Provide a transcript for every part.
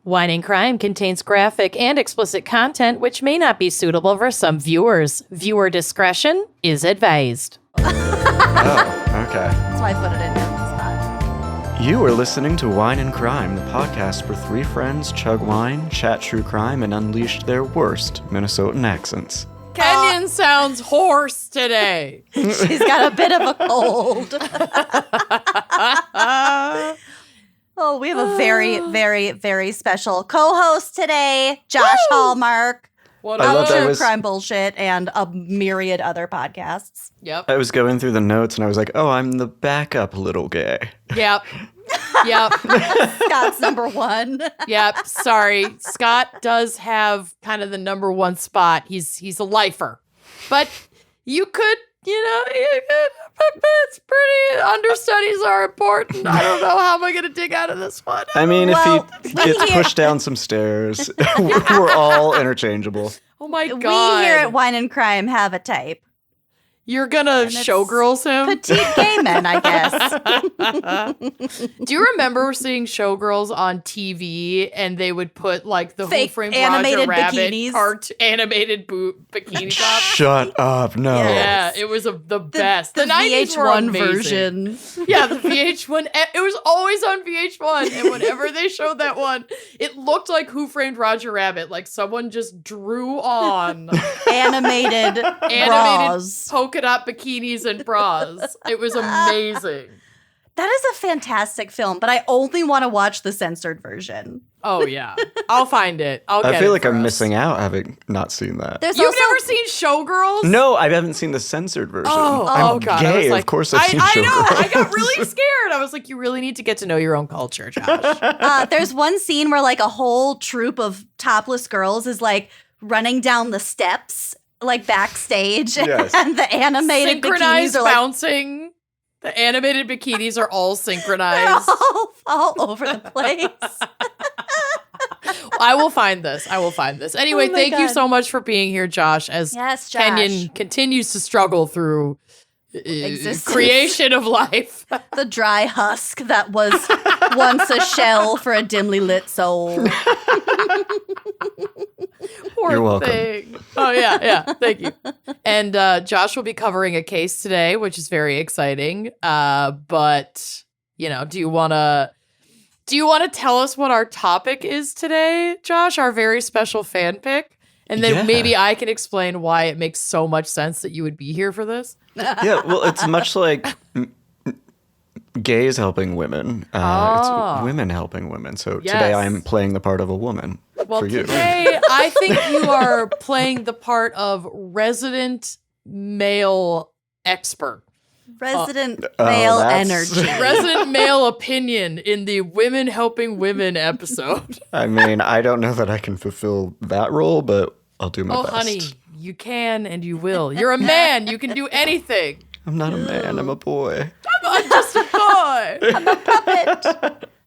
Wine and Crime contains graphic and explicit content which may not be suitable for some viewers. Viewer discretion is advised. Oh, okay. That's why I put it in here. It's not. You are listening to Wine and Crime, the podcast where three friends chug wine, chat true crime, and unleash their worst Minnesotan accents. Kenyon sounds hoarse today. She's got a bit of a cold. Oh, we have a very, very, very special co-host today, Josh Hallmark. What I up? love that True was- crime bullshit and a myriad other podcasts. Yep. I was going through the notes and I was like, oh, I'm the backup little gay. Yep. Yep. Scott's number one. Yep. Sorry. Scott does have kind of the number one spot. He's a lifer. But you could, it's pretty, understudies are important. I don't know how am I going to dig out of this one. I mean, Well, if he gets pushed down some stairs, we're all interchangeable. Oh my God. We here at Wine and Crime have a type. You're gonna it's showgirls him? Petite gay men, I guess. Do you remember seeing Showgirls on TV and they would put like the Fake Who Framed animated Roger Rabbit bikinis. animated bikini top? Shut up, no. Yeah, it was the best. The 90s were VH1 amazing. version. Yeah, the VH1. It was always on VH1, and whenever they showed that one, it looked like Who Framed Roger Rabbit. Like someone just drew on Animated bras. polka dot bikinis and bras. It was amazing. That is a fantastic film, but I only want to watch the censored version. Oh yeah, I'll find it. I feel like I'm missing out having not seen that. There's You've also never seen Showgirls? No, I haven't seen the censored version. Oh, I'm God. I gay, was like, of course I've seen I Showgirls. know. I got really scared. I was like, you really need to get to know your own culture, Josh. there's one scene where like a whole troop of topless girls is like running down the steps like backstage, Yes. and the animated bikinis Synchronized are like bouncing. The animated bikinis are all they're synchronized. all over the place. I will find this. Anyway, Oh my thank you God. so much for being here, Josh, as Yes, Josh. Kenyon continues to struggle through Existence. creation of life. The dry husk that was once a shell for a dimly lit soul. Poor You're welcome. thing. Oh, yeah. Thank you. And Josh will be covering a case today, which is very exciting. But, do you want to tell us what our topic is today, Josh? Our very special fan pick? And then Yeah. maybe I can explain why it makes so much sense that you would be here for this. Yeah, well, it's much like gays helping women. It's women helping women. So Yes. today I'm playing the part of a woman Well, for you. today I think you are playing the part of resident male expert. Resident Oh, male that's- energy. Resident male opinion in the Women Helping Women episode. I mean, I don't know that I can fulfill that role, but I'll do my Oh, best. honey, you can and you will. You're a man. You can do anything. I'm not a man, I'm a boy. I'm just a boy. I'm a puppet.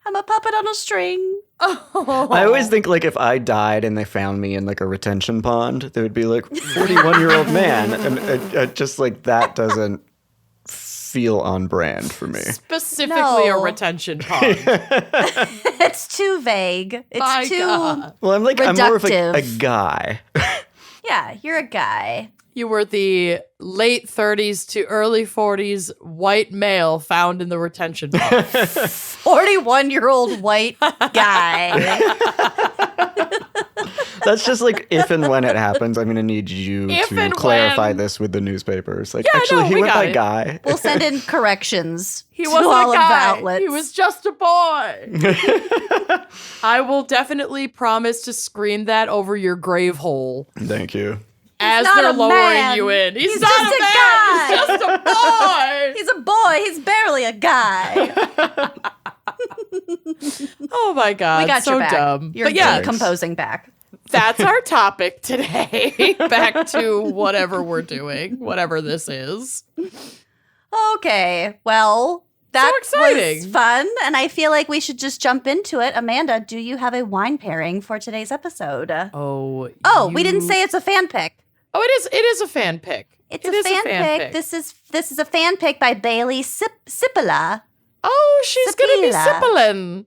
I'm a puppet on a string. Oh. I always think like if I died and they found me in like a retention pond, they would be like 41-year-old man, and it just like that doesn't feel on brand for me. Specifically No. a retention pond. It's too vague. It's My too. God. Well, I'm more of a Reductive. guy. Yeah, you're a guy. You were the late 30s to early 40s white male found in the retention pond. 41-year-old white guy. That's just like if and when it happens, I'm gonna need you If to and clarify when. this with the newspapers. Like, Yeah, actually, no, he we went got by it. guy. We'll send in corrections He to wasn't all a of the guy. outlets. He was just a boy. I will definitely promise to scream that over your grave hole Thank you. as not they're a lowering man. you in. He's not just a a man. guy. He's just a boy. He's a boy. He's barely a guy. Oh my God. We got so your back. dumb. You're But yeah, decomposing back. that's our topic today. Back to whatever we're doing, whatever this is. Okay. Well, that exciting. was fun, and I feel like we should just jump into it. Amanda, do you have a wine pairing for today's episode? Oh, We didn't say it's a fan pick. Oh, it is a fan pick. It's It a is fan pick. This is a fan pick by Bailey Sipola. Oh, she's gonna be Sapila. sippling.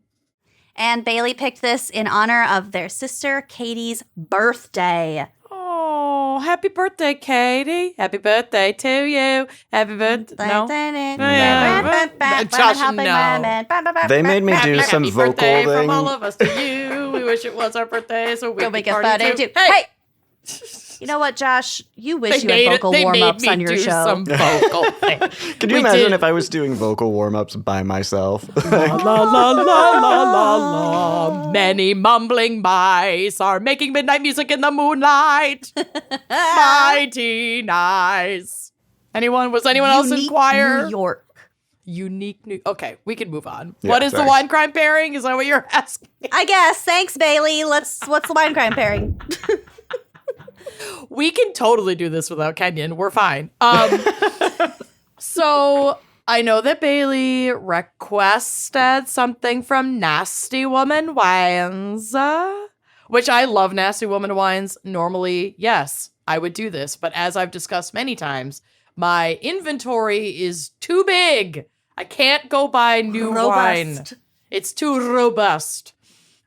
And Bailey picked this in honor of their sister Katie's birthday. Oh, happy birthday, Katie. Happy birthday to you. Happy birthday. No. Josh, no. They made me do some Happy vocal birthday thing. from all of us to you. We wish it was our birthday, so we Go can make a party party too. too. Hey! You know what, Josh? You wish you had vocal warm-ups on your show. Some vocal thing. Could you imagine if I was doing vocal warm-ups by myself? La la la la la la. Many mumbling mice are making midnight music in the moonlight. Mighty nice. Was anyone else in choir? New York. Unique New. Okay, we can move on. Yeah, what is the sorry. wine crime pairing? Is that what you're asking? I guess. Thanks, Bailey. What's the wine crime pairing? We can totally do this without Kenyon. We're fine. So I know that Bailey requested something from Nasty Woman Wines, which I love Nasty Woman Wines. Normally, yes, I would do this. But as I've discussed many times, my inventory is too big. I can't go buy new wine. It's too robust.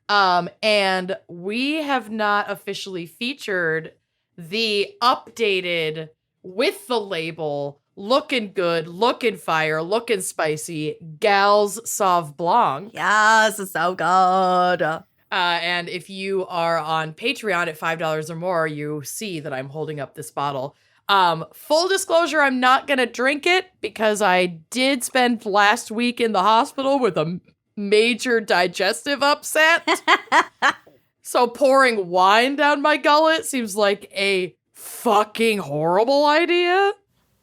And we have not officially featured the updated with the label, looking good, looking fire, looking spicy, Gals Sauv Blanc. Yes, it's so good. And if you are on Patreon at $5 or more, you see that I'm holding up this bottle. Full disclosure, I'm not going to drink it because I did spend last week in the hospital with a major digestive upset. So pouring wine down my gullet seems like a fucking horrible idea.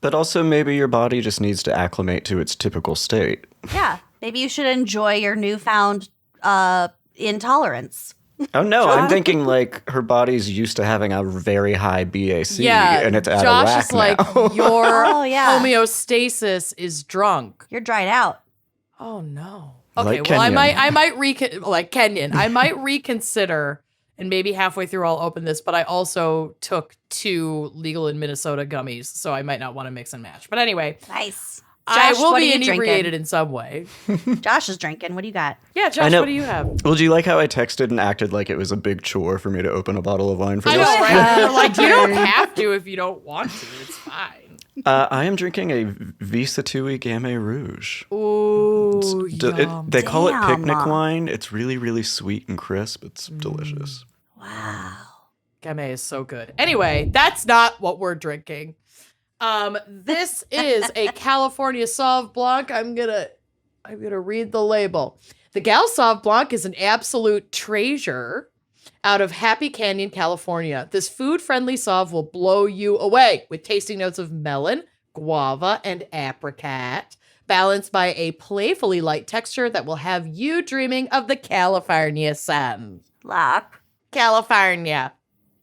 But also maybe your body just needs to acclimate to its typical state. Yeah, maybe you should enjoy your newfound intolerance. Oh no, I'm thinking like her body's used to having a very high BAC and it's out Josh of whack is like, now. your Oh, yeah. homeostasis is drunk. You're dried out. Oh no. Okay, Like well, Kenyon. I might like Kenyon. I might reconsider, and maybe halfway through I'll open this. But I also took 2 legal in Minnesota gummies, so I might not want to mix and match. But anyway, Nice. I Josh, will what be are you inebriated drinking? in some way. Josh is drinking. What do you got? Yeah, I Josh, know. what do you have? Well, do you like how I texted and acted like it was a big chore for me to open a bottle of wine for I this? know, right? You're like, you don't have to if you don't want to. It's fine. I am drinking a Visatui Gamay Rouge. Ooh, They call it Damn. picnic wine. It's really, really sweet and crisp. It's delicious. Wow. Gamay is so good. Anyway, that's not what we're drinking. This is a California Sauv Blanc. I'm gonna read the label. The Gal Sauv Blanc is an absolute treasure out of Happy Canyon, California. This food-friendly Sauv will blow you away with tasting notes of melon, guava, and apricot, balanced by a playfully light texture that will have you dreaming of the California sun. Lock. California.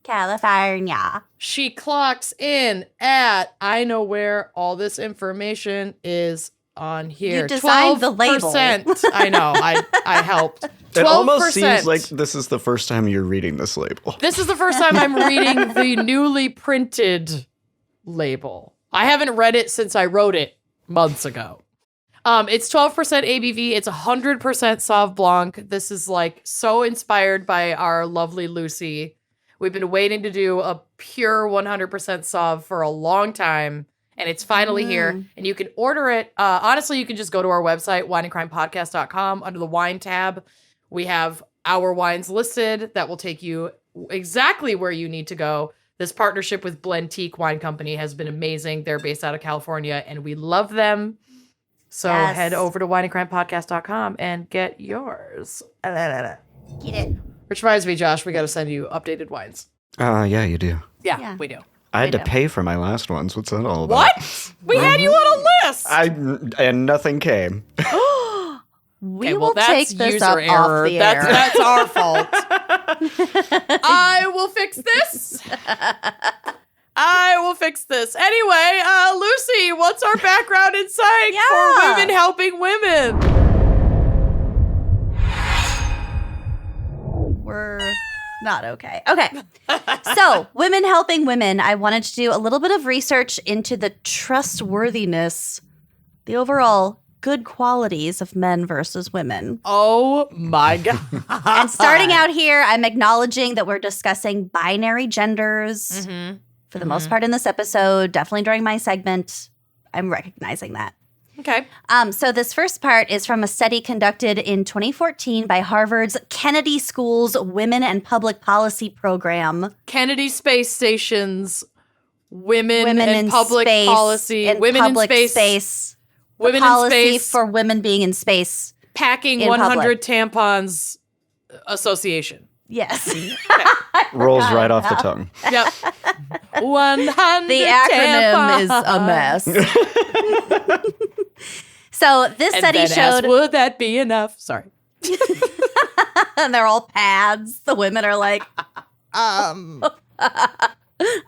California. She clocks in at, I know where all this information is on here. You designed the label. 12%. I know. I helped. 12%. It almost seems like this is the first time you're reading this label. This is the first time I'm reading the newly printed label. I haven't read it since I wrote it months ago. It's 12% ABV. It's 100% Sauv Blanc. This is like so inspired by our lovely Lucy. We've been waiting to do a pure 100% Sauv for a long time, and it's finally here. And you can order it. Honestly, you can just go to our website, wineandcrimepodcast.com. Under the wine tab, we have our wines listed that will take you exactly where you need to go. This partnership with Blentique Wine Company has been amazing. They're based out of California, and we love them. So Yes. head over to wineandcrimepodcast.com and get yours. Get it. Which reminds me, Josh, we got to send you updated wines. Yeah, you do. Yeah, we do. I had to do. pay for my last ones. What's that all about? What? We had you on a list. And nothing came. We Okay, well, will that's take this user up error. off the air. That's our fault. I will fix this. I will fix this. Anyway, Lucy, what's our background in psych for women helping women? We're not okay. Okay. So, women helping women, I wanted to do a little bit of research into the trustworthiness, the overall good qualities of men versus women. Oh my God. And starting out here, I'm acknowledging that we're discussing binary genders for the most part in this episode. Definitely during my segment, I'm recognizing that. Okay. So this first part is from a study conducted in 2014 by Harvard's Kennedy School's Women and Public Policy Program. Kennedy Space Station's Women in Public Space, Policy. in Women public in space. Women Policy in Space. for women being in space. Packing in 100 tampons association. Yes. Rolls right off the tongue. Yep. 100 The acronym tampons. is a mess. So this And study then asked, showed, would that be enough? Sorry. and they're all pads. The women are like, I'm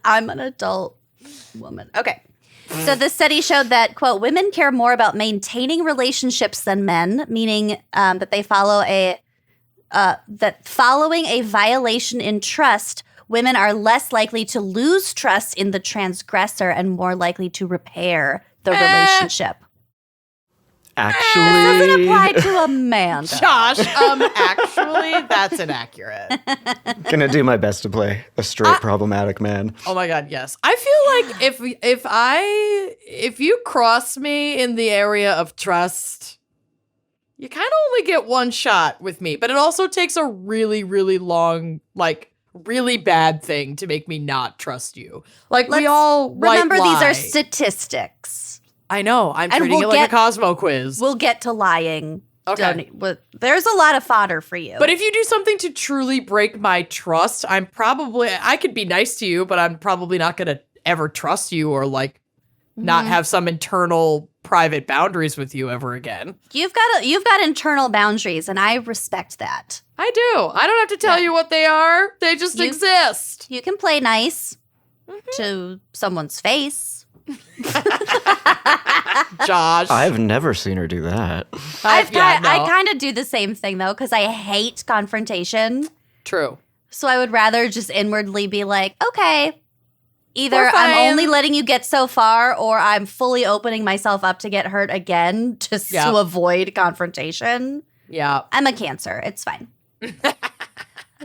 an adult woman. Okay. So this study showed that, quote, women care more about maintaining relationships than men, meaning that they follow that following a violation in trust, women are less likely to lose trust in the transgressor and more likely to repair the relationship. Actually, Doesn't apply to a man. though. Josh, actually, that's inaccurate. gonna do my best to play a straight problematic man. Oh my God, yes. I feel like if you cross me in the area of trust, you kind of only get one shot with me, but it also takes a really, really long, like, really bad thing to make me not trust you. Like, we all remember white these are lie. statistics. I know. I'm And treating we'll it like get- a Cosmo quiz. We'll get to lying. Okay. There's a lot of fodder for you. But if you do something to truly break my trust, I could be nice to you, but I'm probably not going to ever trust you or like not have some internal private boundaries with you ever again. you've got internal boundaries, and I respect that. I do. I don't have to tell you what they are. They just exist. You can play nice to someone's face. Josh. I've never seen her do that. I no. kind of do the same thing, though, because I hate confrontation. True. So I would rather just inwardly be like, okay, either We're fine. I'm only letting you get so far or I'm fully opening myself up to get hurt again just Yeah. to avoid confrontation. Yeah. I'm a Cancer. It's fine.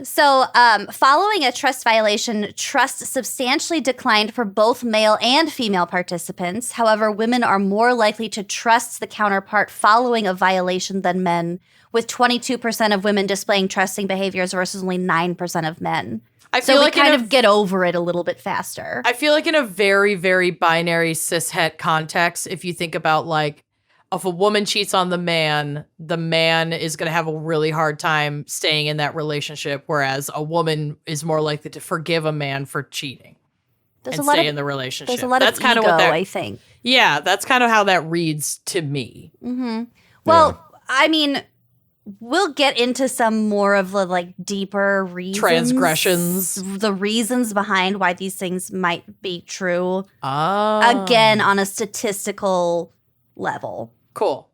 So, following a trust violation, trust substantially declined for both male and female participants. However, women are more likely to trust the counterpart following a violation than men, with 22% of women displaying trusting behaviors versus only 9% of men. I So feel we like kind of get over it a little bit faster. I feel like in a very, very binary cishet context, if you think about like, if a woman cheats on the man is going to have a really hard time staying in that relationship, whereas a woman is more likely to forgive a man for cheating and stay in the relationship. There's a lot That's of kind ego, of what that, I think. yeah, that's kind of how that reads to me. Well, I mean, we'll get into some more of the like deeper reasons. Transgressions. The reasons behind why these things might be true. Oh. Again, on a statistical level. Cool.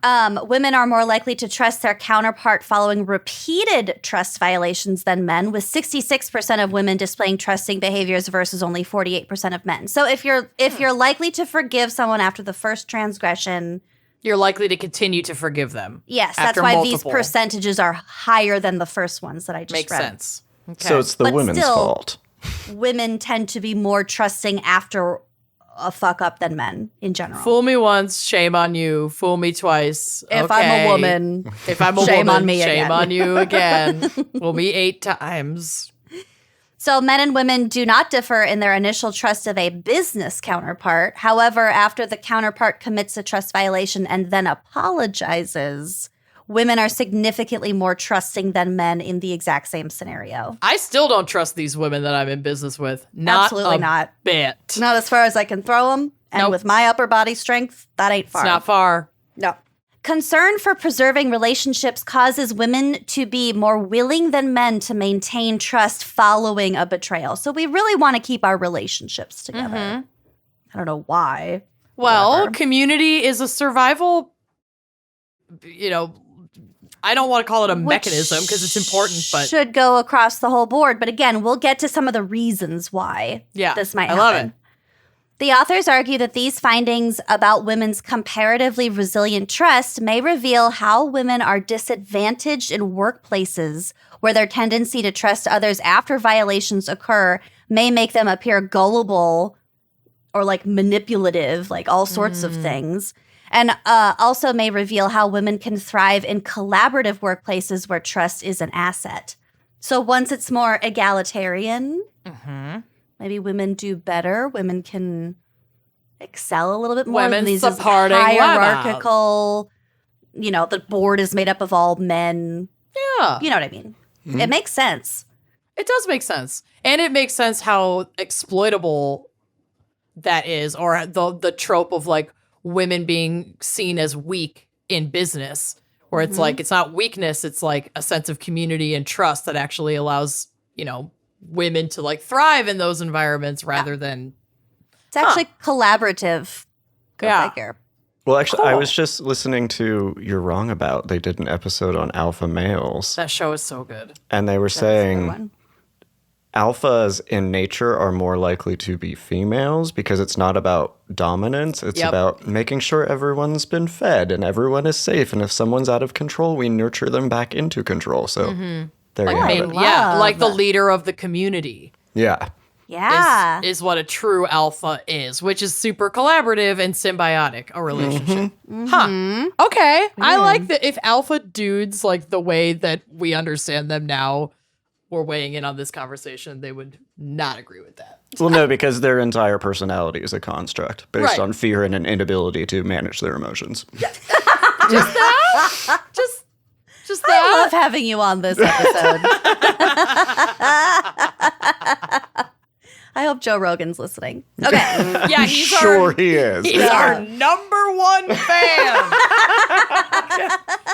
Women are more likely to trust their counterpart following repeated trust violations than men, with 66% of women displaying trusting behaviors versus only 48% of men. So if you're likely to forgive someone after the first transgression, You're likely to continue to forgive them. yes, that's after why multiple. these percentages are higher than the first ones that I just Makes read. sense. Okay. So it's the But women's still- fault. Women tend to be more trusting after a fuck up than men in general. Fool me once, shame on you. Fool me twice. If I'm okay. a woman, If I'm a shame woman, on me shame again. on you again. Fool me 8 times. So men and women do not differ in their initial trust of a business counterpart. However, after the counterpart commits a trust violation and then apologizes, women are significantly more trusting than men in the exact same scenario. I still don't trust these women that I'm in business with. Not Absolutely a not. bit. Not as far as I can throw them. And Nope. with my upper body strength, that ain't far. It's not far. No. Concern for preserving relationships causes women to be more willing than men to maintain trust following a betrayal. So we really want to keep our relationships together. I don't know why. Well, Whatever. community is a survival, I don't want to call it a mechanism because it's important, but should go across the whole board. But again, we'll get to some of the reasons why yeah, this might I happen. love it. The authors argue that these findings about women's comparatively resilient trust may reveal how women are disadvantaged in workplaces where their tendency to trust others after violations occur may make them appear gullible or like manipulative, like all sorts of things. And also may reveal how women can thrive in collaborative workplaces where trust is an asset. So once it's more egalitarian, maybe women do better. Women can excel a little bit more. Women These supporting hierarchical, the board is made up of all men. Yeah. You know what I mean? It makes sense. It does make sense. And it makes sense how exploitable that is, or the trope of like women being seen as weak in business, where it's like, it's not weakness, it's like a sense of community and trust that actually allows, women to like thrive in those environments rather than. It's actually collaborative. Go Yeah. figure. Well, actually, I Cool. was just listening to You're Wrong About. They did an episode on alpha males, That show is so good. and they were That's a good saying one. alphas in nature are more likely to be females because it's not about dominance. It's Yep. about making sure everyone's been fed and everyone is safe. And if someone's out of control, we nurture them back into control. So there you have it. Like the Love. leader of the community. Yeah. Yeah. is what a true alpha is, which is super collaborative and symbiotic, a relationship. Huh. Okay. I like that if alpha dudes, like the way that we understand them now, were weighing in on this conversation, they would not agree with that. Well, no, because their entire personality is a construct based Right. on fear and an inability to manage their emotions. Just I that. love having you on this episode. I hope Joe Rogan's listening. Okay. Yeah, he's Sure he is. He's our number one fan.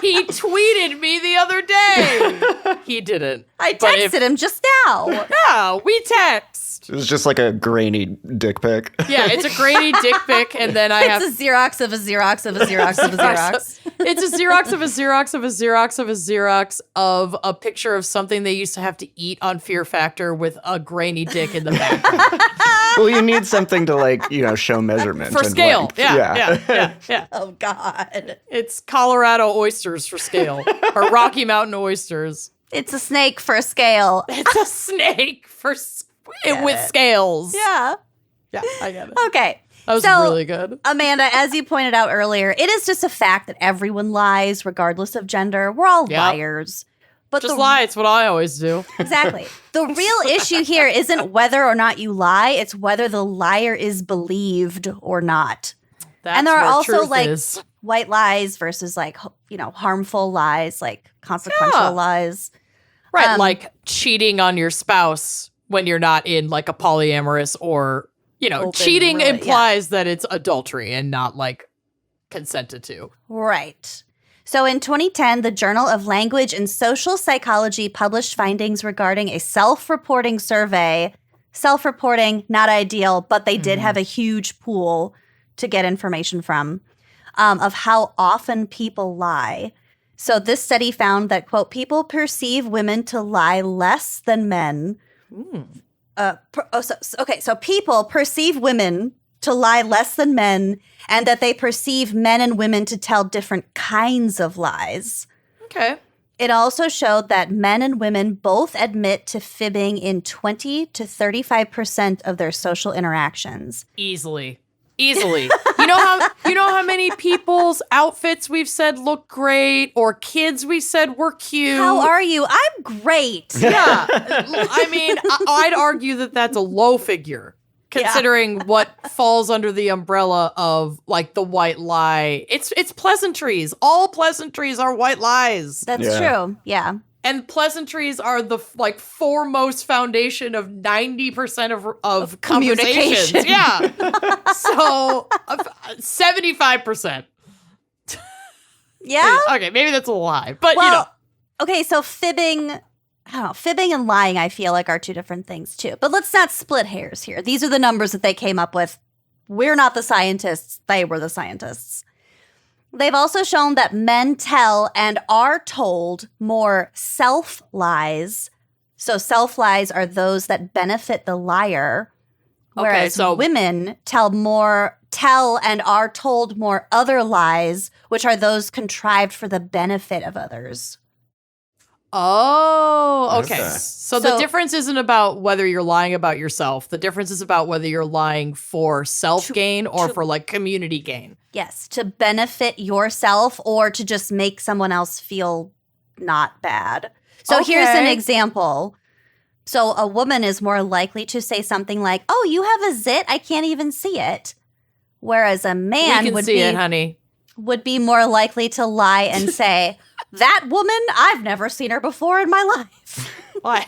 He tweeted me the other day. He didn't. I But if- texted him just now. Yeah, we text. It was just like a grainy dick pic. Yeah, it's a grainy dick pic, and then I have It's a Xerox of a Xerox of a Xerox of a Xerox. It's a Xerox of a Xerox of a Xerox of a Xerox of a picture of something they used to have to eat on Fear Factor with a grainy dick in the background. Well, you need something to show measurement For and scale. length. Yeah. Oh, God. It's Colorado oysters for scale, or Rocky Mountain oysters. It's a snake for scale. It's a snake with scales. Yeah. Yeah, I get it. Okay. That was So- really good. Amanda, as you pointed out earlier, it is just a fact that everyone lies regardless of gender. We're all Yep. liars. But Just lie. It's what I always do. Exactly. The real issue here isn't whether or not you lie, it's whether the liar is believed or not. That's And there are where also truth like is. white lies versus like, harmful lies, like consequential Yeah. lies. Right, like cheating on your spouse when you're not in like a polyamorous or, Open cheating rela- implies that it's adultery and not like consented to. Right. So in 2010, the Journal of Language and Social Psychology published findings regarding a self-reporting survey. Self-reporting, not ideal, but they did have a huge pool to get information from of how often people lie. So this study found that, quote, people perceive women to lie less than men. So people perceive women to lie less than men, and that they perceive men and women to tell different kinds of lies. Okay. It also showed that men and women both admit to fibbing in 20 to 35% of their social interactions. Easily. You know how many people's outfits we've said look great, or kids we said were cute. How are you? I'm great. Yeah. I mean, I'd argue that that's a low figure, considering what falls under the umbrella of like the white lie. It's pleasantries. All pleasantries are white lies. That's Yeah. true. Yeah. And pleasantries are the like foremost foundation of 90% of conversations. communication. Yeah. So 75%. Yeah? Okay, maybe that's a lie, but Well, okay, so fibbing and lying, I feel like, are two different things too. But let's not split hairs here. These are the numbers that they came up with. We're not the scientists. They were the scientists. They've also shown that men tell and are told more self-lies. So self-lies are those that benefit the liar Whereas so women tell and are told more other lies, which are those contrived for the benefit of others. Oh, okay. Okay. So the difference isn't about whether you're lying about yourself. The difference is about whether you're lying for self-gain or for like community gain. Yes, to benefit yourself or to just make someone else feel not bad. So here's an example. So a woman is more likely to say something like, "Oh, you have a zit? I can't even see it." Whereas a man We can see it, honey. would be more likely to lie and say, "That woman, I've never seen her before in my life." Why?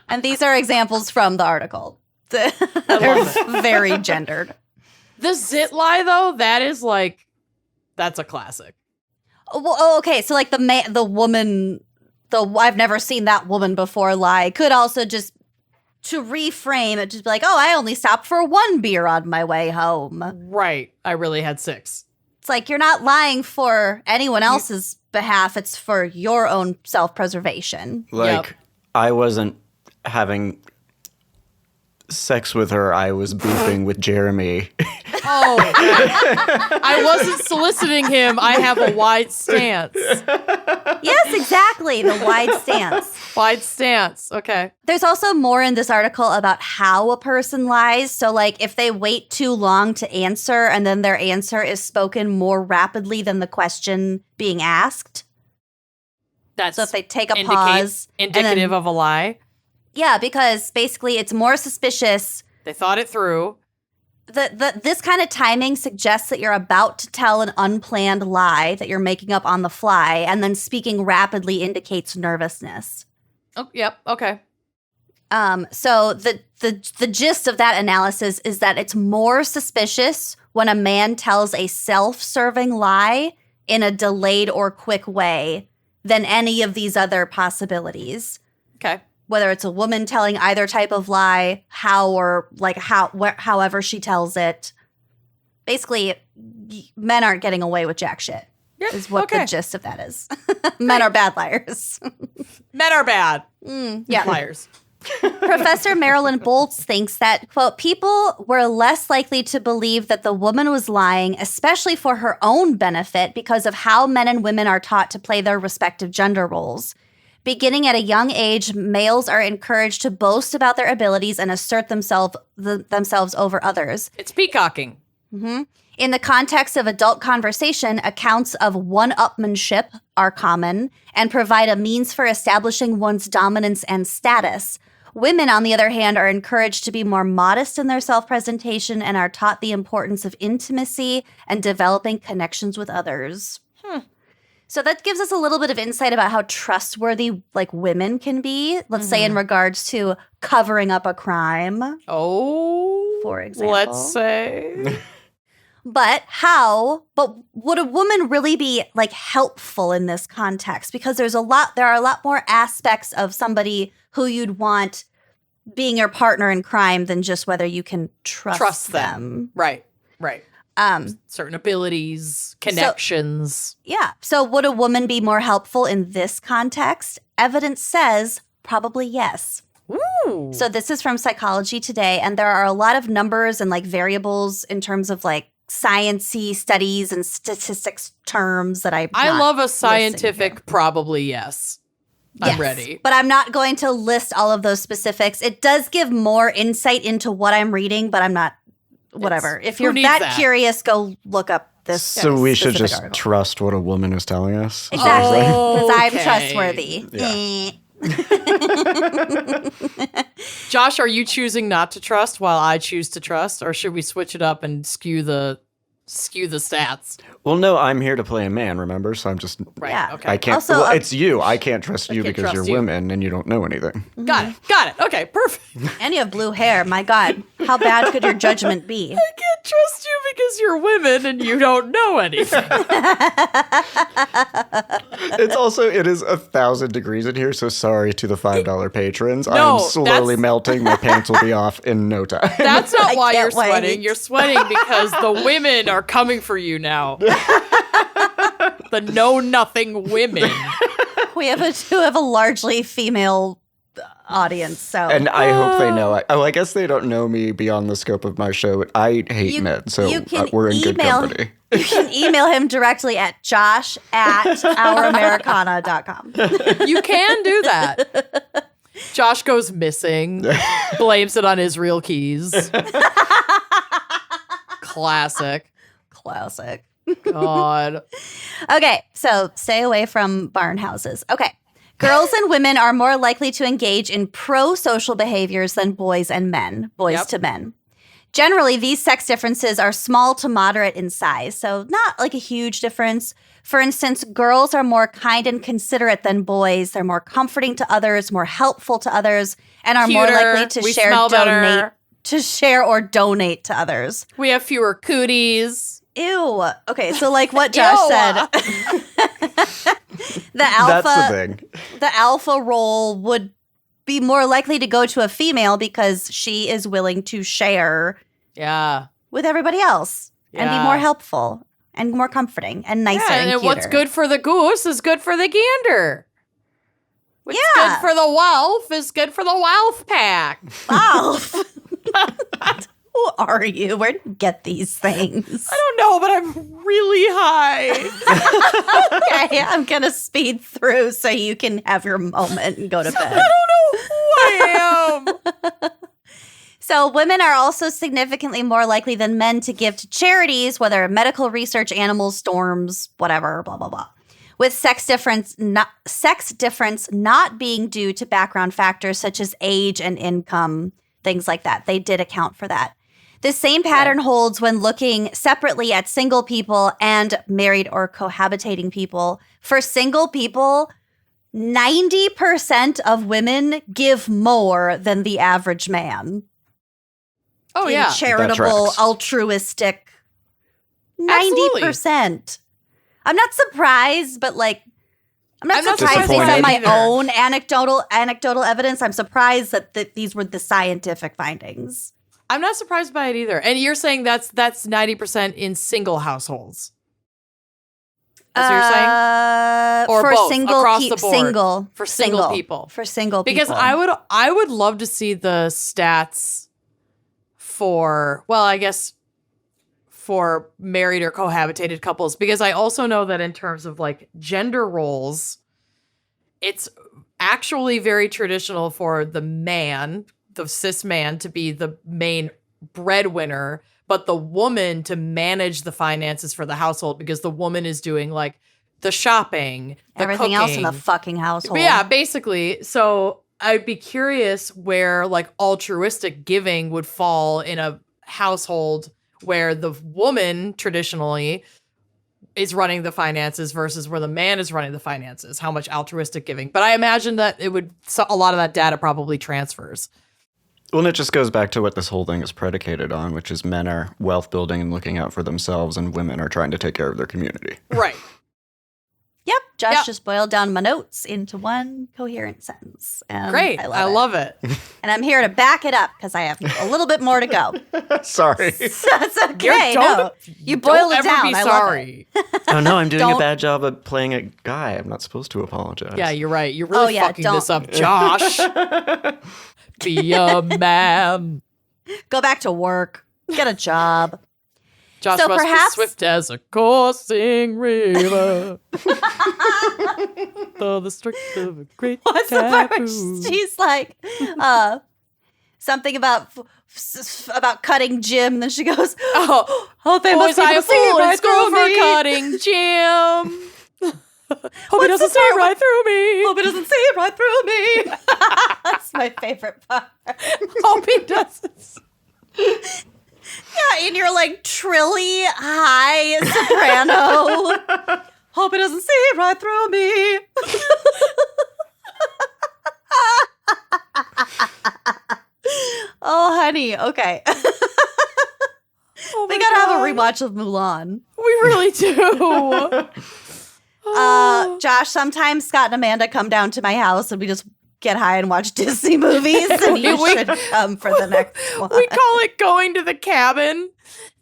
And these are examples from the article. They're very gendered. The zit lie, though, that is like, that's a classic. Well, okay, so like the woman, I've never seen that woman before lie could also just, to reframe it, just be like, "Oh, I only stopped for one beer on my way home." Right. I really had 6. It's like you're not lying for anyone else's behalf. It's for your own self-preservation. Like, I wasn't having sex with her. I was beefing with Jeremy. Oh, I wasn't soliciting him. I have a wide stance. Yes, exactly. The wide stance. Wide stance. Okay. There's also more in this article about how a person lies. So, like, if they wait too long to answer and then their answer is spoken more rapidly than the question being asked. That's So if they take a pause. indicative of a lie. Yeah, because basically it's more suspicious. They thought it through. This kind of timing suggests that you're about to tell an unplanned lie that you're making up on the fly, and then speaking rapidly indicates nervousness. Oh, yep. Okay. So the gist of that analysis is that it's more suspicious when a man tells a self-serving lie in a delayed or quick way than any of these other possibilities. Okay. Whether it's a woman telling either type of lie, however she tells it. Basically, men aren't getting away with jack shit. Yep. Is what the gist of that is. Men are bad liars. Men are bad. Yeah. Liars. Professor Marilyn Boltz thinks that, quote, people were less likely to believe that the woman was lying, especially for her own benefit, because of how men and women are taught to play their respective gender roles. Beginning at a young age, males are encouraged to boast about their abilities and assert themselves over others. It's peacocking. Mm-hmm. In the context of adult conversation, accounts of one-upmanship are common and provide a means for establishing one's dominance and status. Women, on the other hand, are encouraged to be more modest in their self-presentation and are taught the importance of intimacy and developing connections with others. So that gives us a little bit of insight about how trustworthy, like, women can be. Let's say in regards to covering up a crime. Oh, for example. Let's say. But would a woman really be, like, helpful in this context? Because there are a lot more aspects of somebody who you'd want being your partner in crime than just whether you can trust them. Right. Certain abilities, connections. So would a woman be more helpful in this context? Evidence says probably yes. Ooh. So this is from Psychology Today, and there are a lot of numbers and, like, variables in terms of, like, science-y studies and statistics terms that I love a scientific probably yes. I'm ready. But I'm not going to list all of those specifics. It does give more insight into what I'm reading, but I'm not, whatever. If you're that curious, go look up this. So we should just article. Trust what a woman is telling us? Exactly. Because I'm Okay. trustworthy. Yeah. Josh, are you choosing not to trust while I choose to trust, or should we switch it up and skew the stats? Well, no, I'm here to play a man, remember? So I'm just... Right. Yeah. Okay. I can't... Also, it's you. I can't trust you can't because you're trust you. women and you don't know anything. Got it. Okay. Perfect. And you have blue hair. My God. How bad could your judgment be? I can't trust you because you're women and you don't know anything. It's also, it is 1,000 degrees in here, so sorry to the $5 patrons. No, I'm slowly melting. My pants will be off in no time. That's not why can't you're sweating. wait. You're sweating because the women are coming for you now. The know-nothing women. We have a largely female audience. So, And I hope they know. I guess they don't know me beyond the scope of my show. But I hate men, so we're in good company. You can email him directly at josh@ouramericana.com. You can do that. Josh goes missing, blames it on Israel Keys. Classic. God. Okay, so stay away from barn houses. Okay. Girls and women are more likely to engage in pro-social behaviors than boys and men, to men. Generally, these sex differences are small to moderate in size, so not like a huge difference. For instance, girls are more kind and considerate than boys. They're more comforting to others, more helpful to others, and are more likely to share or donate to others. We have fewer cooties. Ew. Okay, so like what Josh said, That's the thing. The alpha role would be more likely to go to a female because she is willing to share with everybody else and be more helpful and more comforting and nicer and cuter. What's good for the goose is good for the gander. What's good for the wolf is good for the wolf pack. Wolf. Who are you? Where do you get these things? I don't know, but I'm really high. Okay, I'm going to speed through so you can have your moment and go to bed. I don't know who I am. So women are also significantly more likely than men to give to charities, whether medical research, animals, storms, whatever, blah, blah, blah. With sex difference not being due to background factors such as age and income, things like that. They did account for that. The same pattern holds when looking separately at single people and married or cohabitating people. For single people, 90% of women give more than the average man. Oh, yeah. Charitable, altruistic. 90%. Absolutely. I'm not surprised, but like, I'm not surprised based on my own anecdotal evidence. I'm surprised that these were the scientific findings. I'm not surprised by it either. And you're saying that's 90% in single households. That's what you're saying? Or for both, single across the board. For single people. For single because people. I would love to see the stats for, well, I guess for married or cohabitated couples, because I also know that in terms of like gender roles, it's actually very traditional for the man, the cis man, to be the main breadwinner, but the woman to manage the finances for the household, because the woman is doing like the shopping, the everything cooking. else in the fucking household. But yeah, basically. So I'd be curious where like altruistic giving would fall in a household where the woman traditionally is running the finances versus where the man is running the finances, how much altruistic giving. But I imagine that a lot of that data probably transfers. Well, and it just goes back to what this whole thing is predicated on, which is men are wealth building and looking out for themselves, and women are trying to take care of their community. Right. Yep. Josh just boiled down my notes into one coherent sentence. And great. I love it. And I'm here to back it up because I have a little bit more to go. Sorry. That's okay. You boiled it down. Be sorry. Oh, no, I'm doing a bad job of playing a guy. I'm not supposed to apologize. Yeah, you're right. You're really fucking this up, Josh. Be a man. Go back to work. Get a job. Josh must be swift as a coursing river. Though the strict of a great taboo. She's like, something about cutting Jim, and then she goes, "Oh, they must be able to see right through me. Cutting Jim. Hope he doesn't see right through me. Hope he doesn't see right through me." That's my favorite part. Hope he doesn't. Yeah, in your like trilly high soprano. Hope he doesn't see right through me. Oh, honey. Okay. We gotta have a rewatch of Mulan. We really do. Josh, sometimes Scott and Amanda come down to my house and we just get high and watch Disney movies, and you should come for the next one. We call it going to the cabin,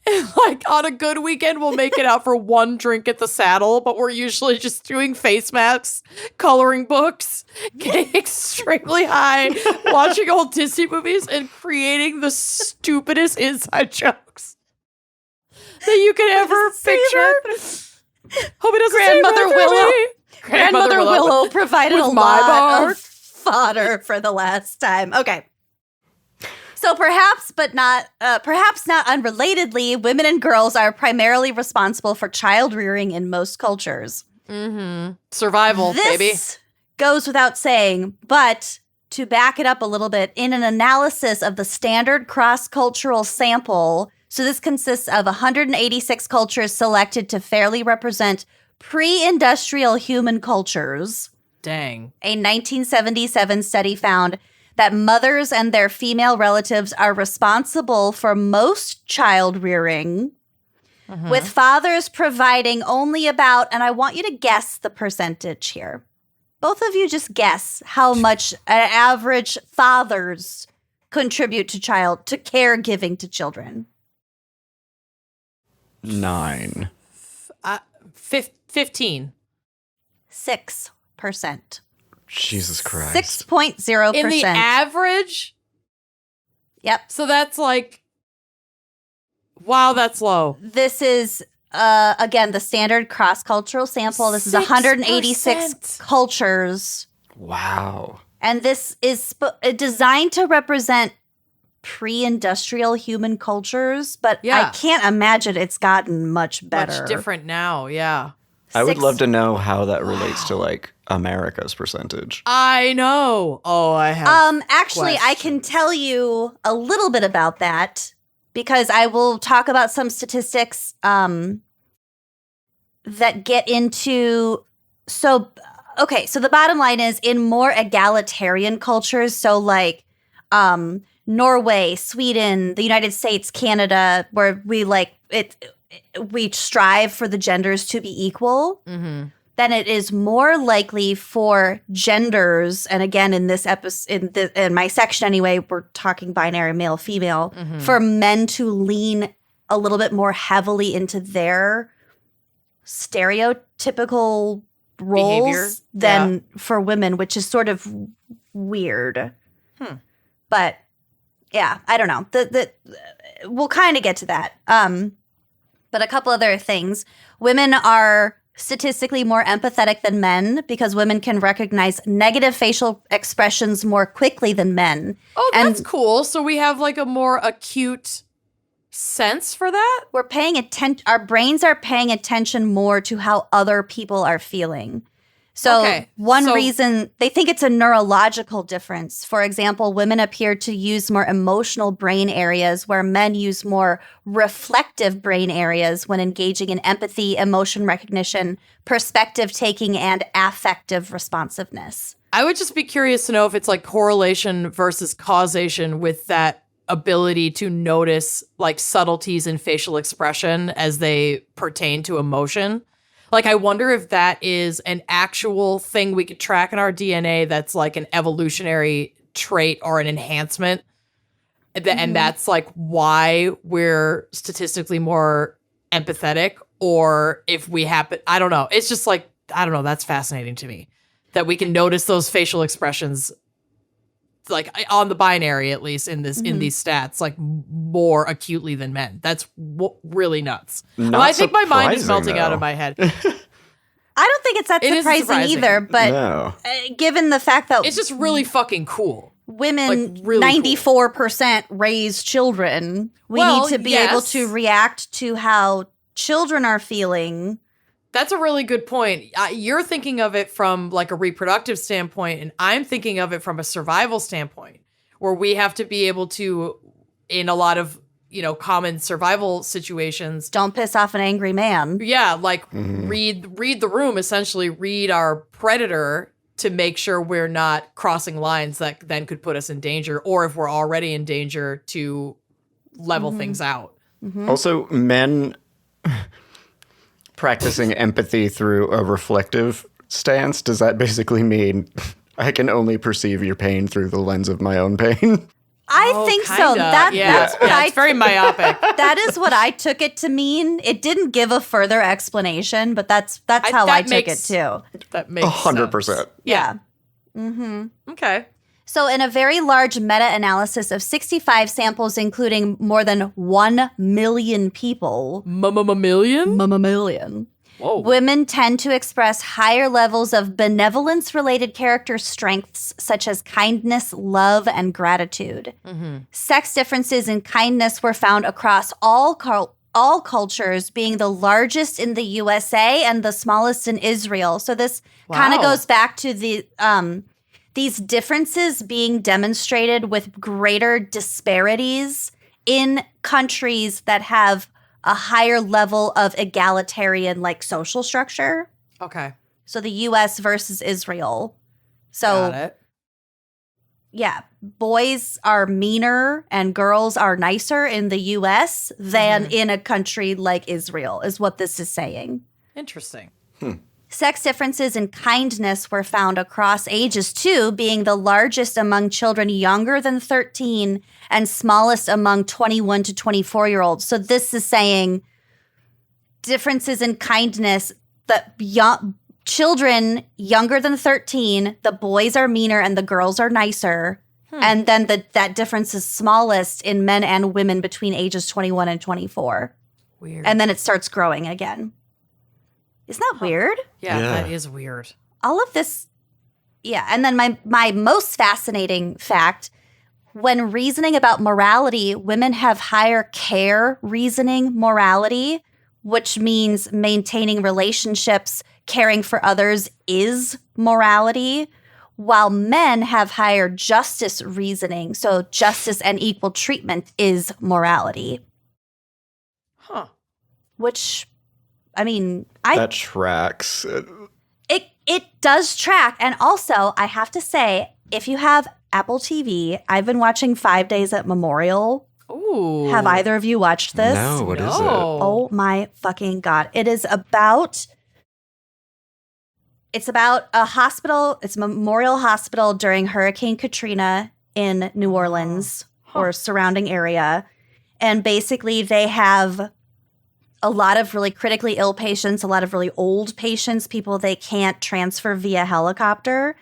And like on a good weekend, we'll make it out for one drink at the Saddle, but we're usually just doing face masks, coloring books, getting extremely high, watching old Disney movies, and creating the stupidest inside jokes that you could ever picture. Hope it doesn't say Grandmother Red Willow. Ruby. Grandmother Willow provided with a my lot bar. of fodder for the last time. Okay. So perhaps not unrelatedly, women and girls are primarily responsible for child rearing in most cultures. Survival, baby. This goes without saying, but to back it up a little bit, in an analysis of the standard cross-cultural sample, so this consists of 186 cultures selected to fairly represent pre-industrial human cultures. Dang. A 1977 study found that mothers and their female relatives are responsible for most child rearing, with fathers providing only about, and I want you to guess the percentage here. Both of you just guess how much an average fathers contribute to caregiving to children. 9. 15. 6%. Jesus Christ. 6.0%. In the average? Yep. So that's like, wow, that's low. This is, again, the standard cross-cultural sample. This is 186 cultures. Wow. And this is designed to represent pre-industrial human cultures, but Yeah. I can't imagine it's gotten much better. Much different now, yeah. I would love to know how that relates to like America's percentage. I know. Oh, I have. Actually, I can tell you a little bit about that because I will talk about some statistics that get into. So the bottom line is in more egalitarian cultures, so like Norway, Sweden, the United States, Canada, where we strive for the genders to be equal. Then it is more likely for genders, and again in this episode, in my section anyway, we're talking binary male female, for men to lean a little bit more heavily into their stereotypical roles Behavior. than for women, which is sort of weird. But yeah, I don't know. We'll kind of get to that. But a couple other things. Women are statistically more empathetic than men because women can recognize negative facial expressions more quickly than men. Oh, that's cool. So we have like a more acute sense for that? We're paying attention. Our brains are paying attention more to how other people are feeling. So one reason they think it's a neurological difference. For example, women appear to use more emotional brain areas where men use more reflective brain areas when engaging in empathy, emotion recognition, perspective taking, and affective responsiveness. I would just be curious to know if it's like correlation versus causation with that ability to notice like subtleties in facial expression as they pertain to emotion. Like, I wonder if that is an actual thing we could track in our DNA that's like an evolutionary trait or an enhancement. And that's like why we're statistically more empathetic, or if we happen, I don't know. It's just like, I don't know. That's fascinating to me that we can notice those facial expressions like on the binary, at least in this in these stats, like more acutely than men. That's really nuts. Not I think my mind is surprising, melting out though. of my head. I don't think it's that It isn't surprising surprising. either, but No. given the fact that It's just really fucking cool. women like, really 94% raise children, we Well, need to be yes. able to react to how children are feeling. That's a really good point. You're thinking of it from like a reproductive standpoint, and I'm thinking of it from a survival standpoint, where we have to be able to, in a lot of, common survival situations, Don't piss off an angry man. yeah, like read the room, essentially read our predator to make sure we're not crossing lines that then could put us in danger, or if we're already in danger, to level things out. Also, men practicing empathy through a reflective stance, does that basically mean I can only perceive your pain through the lens of my own pain? I think so. Kinda. That's what it's very myopic. That is what I took it to mean. It didn't give a further explanation, but that's how I took it too. That makes 100%. Yeah. Mm-hmm. Okay. So in a very large meta-analysis of 65 samples, including more than 1 million people. Million? Million. Whoa. Women tend to express higher levels of benevolence-related character strengths, such as kindness, love, and gratitude. Mm-hmm. Sex differences in kindness were found across all cultures, being the largest in the USA and the smallest in Israel. So this kind of goes back to these differences being demonstrated with greater disparities in countries that have a higher level of egalitarian social structure. Okay. So the US versus Israel. Got it. Yeah, boys are meaner and girls are nicer in the US than in a country like Israel, is what this is saying. Interesting. Sex differences in kindness were found across ages too, being the largest among children younger than 13 and smallest among 21 to 24-year-olds. So this is saying differences in kindness that children younger than 13, the boys are meaner and the girls are nicer. And then that difference is smallest in men and women between ages 21 and 24. Weird. And then it starts growing again. Isn't that weird? Yeah, Yeah. that is weird. All of this, yeah. And then my most fascinating fact, when reasoning about morality, women have higher care reasoning morality, which means maintaining relationships, caring for others is morality, while men have higher justice reasoning. So justice and equal treatment is morality. Huh. Which, I mean, That tracks. It does track. And also, I have to say, if you have Apple TV, I've been watching 5 Days at Memorial. Ooh. Have either of you watched this? No, what is it? Oh my fucking God. It's about a hospital. It's a memorial hospital during Hurricane Katrina in New Orleans or surrounding area. And basically they have a lot of really critically ill patients, a lot of really old patients, people they can't transfer via helicopter.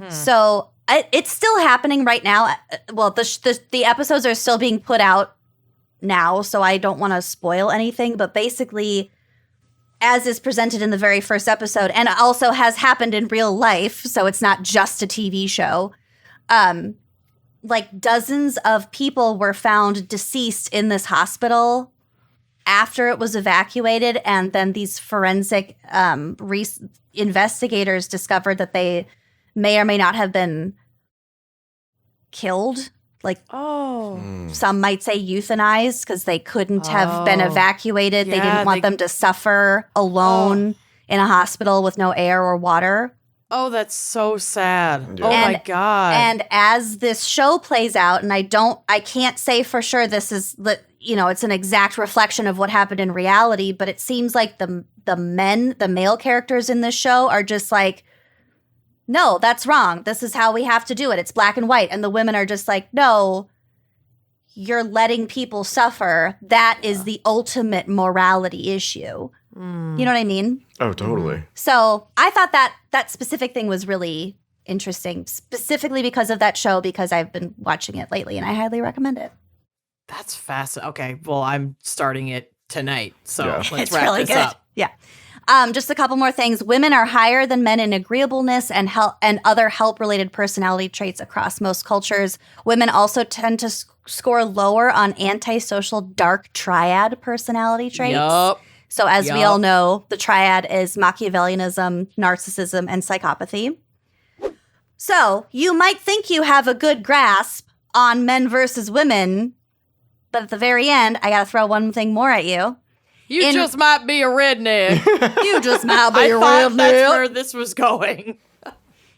So it's still happening right now. Well, the episodes are still being put out now, so I don't want to spoil anything. But basically, as is presented in the very first episode, and also has happened in real life, so it's not just a TV show, dozens of people were found deceased in this hospital after it was evacuated, and then these forensic investigators discovered that they may or may not have been killed. Some might say euthanized because they couldn't have been evacuated. Yeah, they didn't want them to suffer alone in a hospital with no air or water. Oh, that's so sad. Yeah. Oh my God. And as this show plays out, and I can't say for sure this is it's an exact reflection of what happened in reality, but it seems like the male characters in this show are just like, no, that's wrong. This is how we have to do it. It's black and white. And the women are just like, no, you're letting people suffer. That is the ultimate morality issue. You know what I mean? Oh, totally. So I thought that specific thing was really interesting, specifically because of that show, because I've been watching it lately and I highly recommend it. That's fascinating. Okay, well, I'm starting it tonight, so Yeah. let's It's wrap really this good. up. Yeah. Just a couple more things. Women are higher than men in agreeableness and other help-related personality traits across most cultures. Women also tend to score lower on antisocial dark triad personality traits. Yup. So as we all know, the triad is Machiavellianism, narcissism, and psychopathy. So you might think you have a good grasp on men versus women, but at the very end, I got to throw one thing more at you. You just might be a redneck. You just might be I a thought that's redneck. where this was going.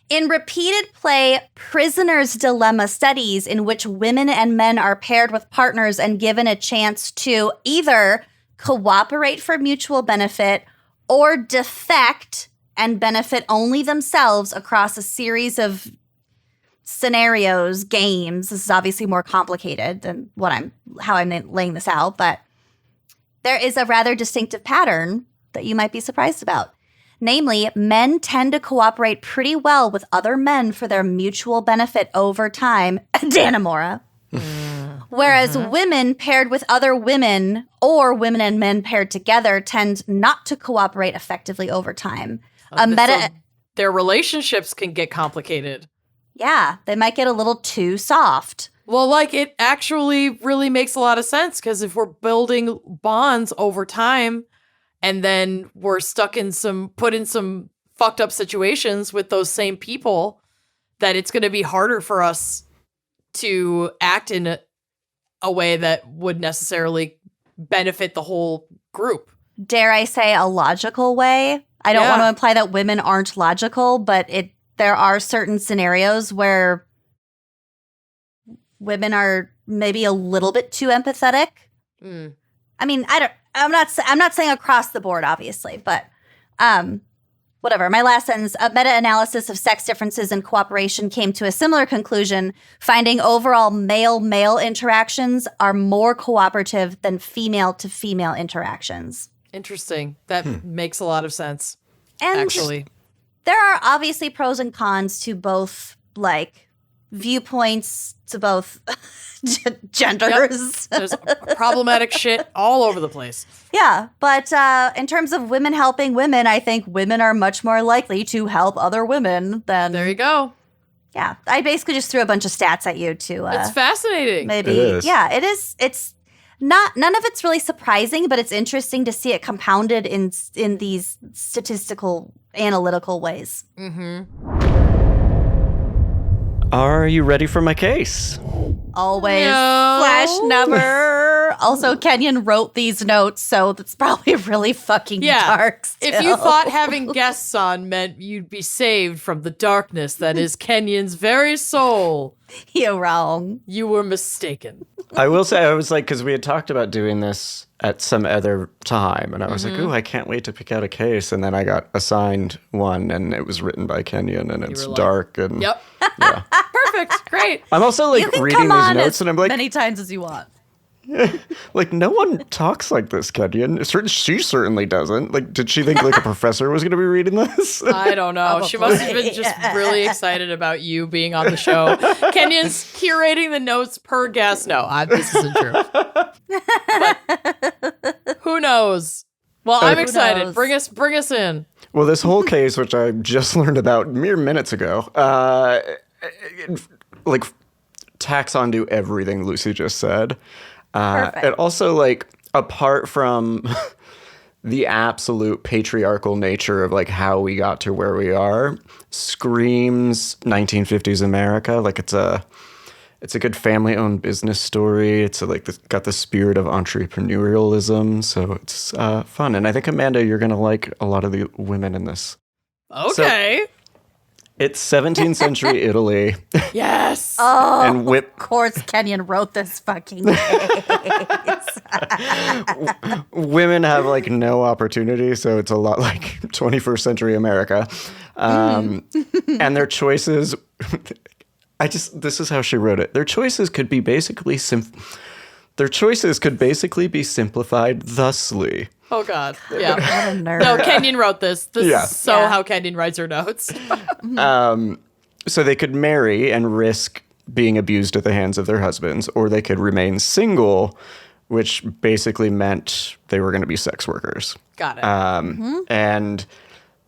In repeated play prisoner's dilemma studies in which women and men are paired with partners and given a chance to either cooperate for mutual benefit or defect and benefit only themselves across a series of scenarios, games. This is obviously more complicated than how I'm laying this out, but there is a rather distinctive pattern that you might be surprised about. Namely, men tend to cooperate pretty well with other men for their mutual benefit over time. Danamora. Whereas women paired with other women or women and men paired together tend not to cooperate effectively over time. So their relationships can get complicated. Yeah, they might get a little too soft. Well, like, it actually really makes a lot of sense, because if we're building bonds over time and then we're put in some fucked up situations with those same people, that it's going to be harder for us to act in a way that would necessarily benefit the whole group. Dare I say a logical way? I don't want to imply that women aren't logical, but there are certain scenarios where women are maybe a little bit too empathetic. I mean, I'm not saying across the board, obviously, but whatever. My last sentence, a meta-analysis of sex differences in cooperation came to a similar conclusion, finding overall male-male interactions are more cooperative than female-to-female interactions. Interesting. That makes a lot of sense, and actually. There are obviously pros and cons to both, like, viewpoints to both genders. Yep. There's problematic shit all over the place. Yeah, but in terms of women helping women, I think women are much more likely to help other women than... There you go. Yeah, I basically just threw a bunch of stats at you to... It's fascinating. Maybe. It is. Yeah, it is. It's not... None of it's really surprising, but it's interesting to see it compounded in these statistical, analytical ways. Are you ready for my case? Always No. / never. Also, Kenyon wrote these notes, so that's probably really fucking dark still. If you thought having guests on meant you'd be saved from the darkness that is Kenyon's very soul, you're wrong. you were mistaken. I will say, I was like, because we had talked about doing this at some other time, and I was like, ooh, I can't wait to pick out a case. And then I got assigned one, and it was written by Kenyon, and it's were like, dark. And Yep. yeah. Perfect. Great. I'm also like You can reading come these on notes, and I'm like, many times as you want. like, no one talks like this, Kenyon. She certainly doesn't. Like, did she think like a professor was going to be reading this? I don't know. She must have been just really excited about you being on the show. Kenyon's curating the notes per guest. No, this isn't true. But who knows? Well, I'm excited. knows? Bring us in. Well, this whole case, which I just learned about mere minutes ago, like tacks onto everything Lucy just said. Perfect. And also, like, apart from the absolute patriarchal nature of like how we got to where we are, screams 1950s America. Like, it's a good family-owned business story. It's got the spirit of entrepreneurialism, so it's fun. And I think, Amanda, you're gonna like a lot of the women in this. Okay. It's 17th century Italy. Yes. Oh, And of course Kenyon wrote this fucking case. Women have like no opportunity, so it's a lot like 21st century America. And their choices, this is how she wrote it. Their choices could be basically be simplified thusly. Oh, God. Yeah. What a nerd. No, Kenyon wrote this. This Yeah. is so Yeah. how Kenyon writes her notes. So they could marry and risk being abused at the hands of their husbands, or they could remain single, which basically meant they were going to be sex workers. Got it. And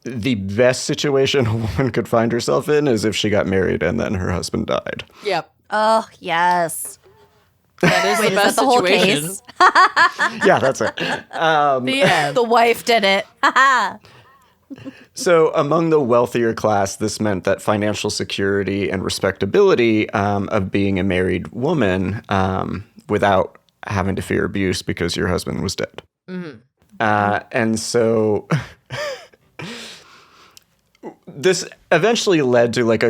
the best situation a woman could find herself in is if she got married and then her husband died. Yep. Oh, yes. That is the Is best that the whole situation. case? Yeah, that's it. The end. The wife did it. So among the wealthier class, this meant that financial security and respectability of being a married woman without having to fear abuse because your husband was dead. And so this eventually led to, like,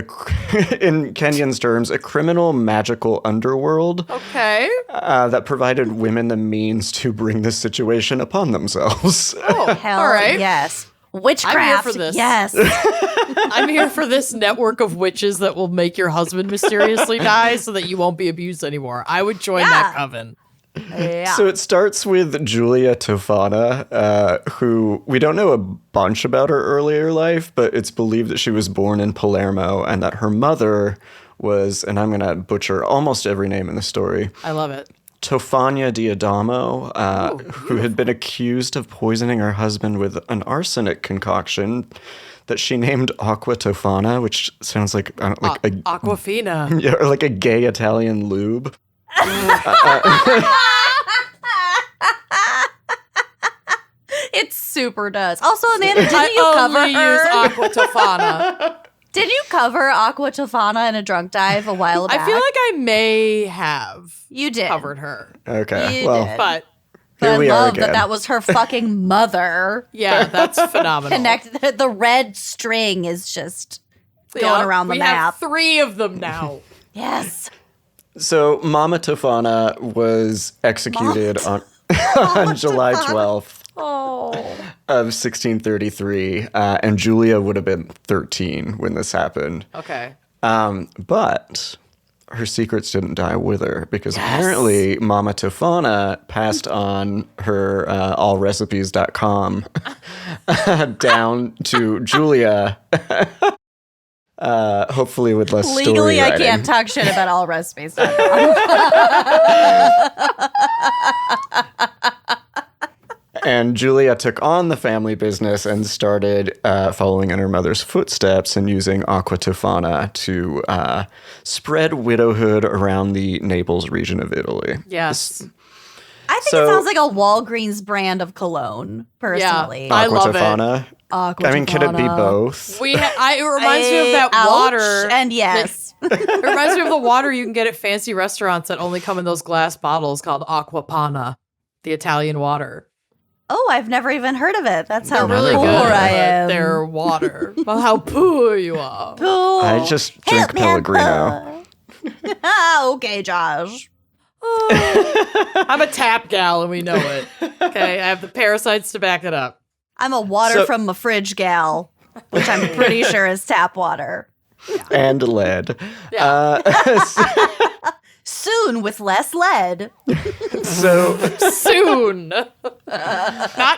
in Kenyon's terms, a criminal magical underworld Okay. that provided women the means to bring this situation upon themselves. Oh, Hell all right. yes. Witchcraft. I'm here for this. Yes. I'm here for this network of witches that will make your husband mysteriously die so that you won't be abused anymore. I would join that coven. Yeah. So it starts with Giulia Tofana, who we don't know a bunch about her earlier life, but it's believed that she was born in Palermo and that her mother was, and I'm going to butcher almost every name in the story, I love it. Tofania Diadamo, who had been accused of poisoning her husband with an arsenic concoction that she named Aqua Tofana, which sounds like Aquafina. yeah, or like a gay Italian lube. It super does. Also, Amanda, didn't you I cover only her? use Aqua Tofana. Did you cover Aqua Tofana in a drunk dive a while back? I feel like I may have you did. covered her. Okay, You well, did. But here I we are love again. that was her fucking mother. yeah, that's phenomenal. Connect the red string is just going Yeah, around the we map. have 3 of them now. Yes. So Mama Tofana was executed on July 12th Oh. of 1633, and Giulia would have been 13 when this happened. Okay. But her secrets didn't die with her because apparently Mama Tofana passed on her allrecipes.com down to Giulia. Hopefully with less Legally, story I writing. can't talk shit about all recipes. And Giulia took on the family business and started following in her mother's footsteps and using Aqua Tofana to spread widowhood around the Naples region of Italy. Yes. I think So- it sounds like a Walgreens brand of cologne, personally. I Aqua love it. Tofana. Aqua I mean, could it be Tofana. both? It reminds me of that Ouch, water. And yes. It reminds me of the water you can get at fancy restaurants that only come in those glass bottles called Acqua Panna, the Italian water. Oh, I've never even heard of it. That's how They're really poor good. I but am. They're water. Well, how poor you are. Poor. I just drink Help me, I'm Pellegrino. poor. Okay, Josh. I'm a tap gal and we know it. Okay, I have the parasites to back it up. I'm a water So- from my fridge gal, which I'm pretty sure is tap water. And lead. Yeah. Soon with less lead. So Soon. Not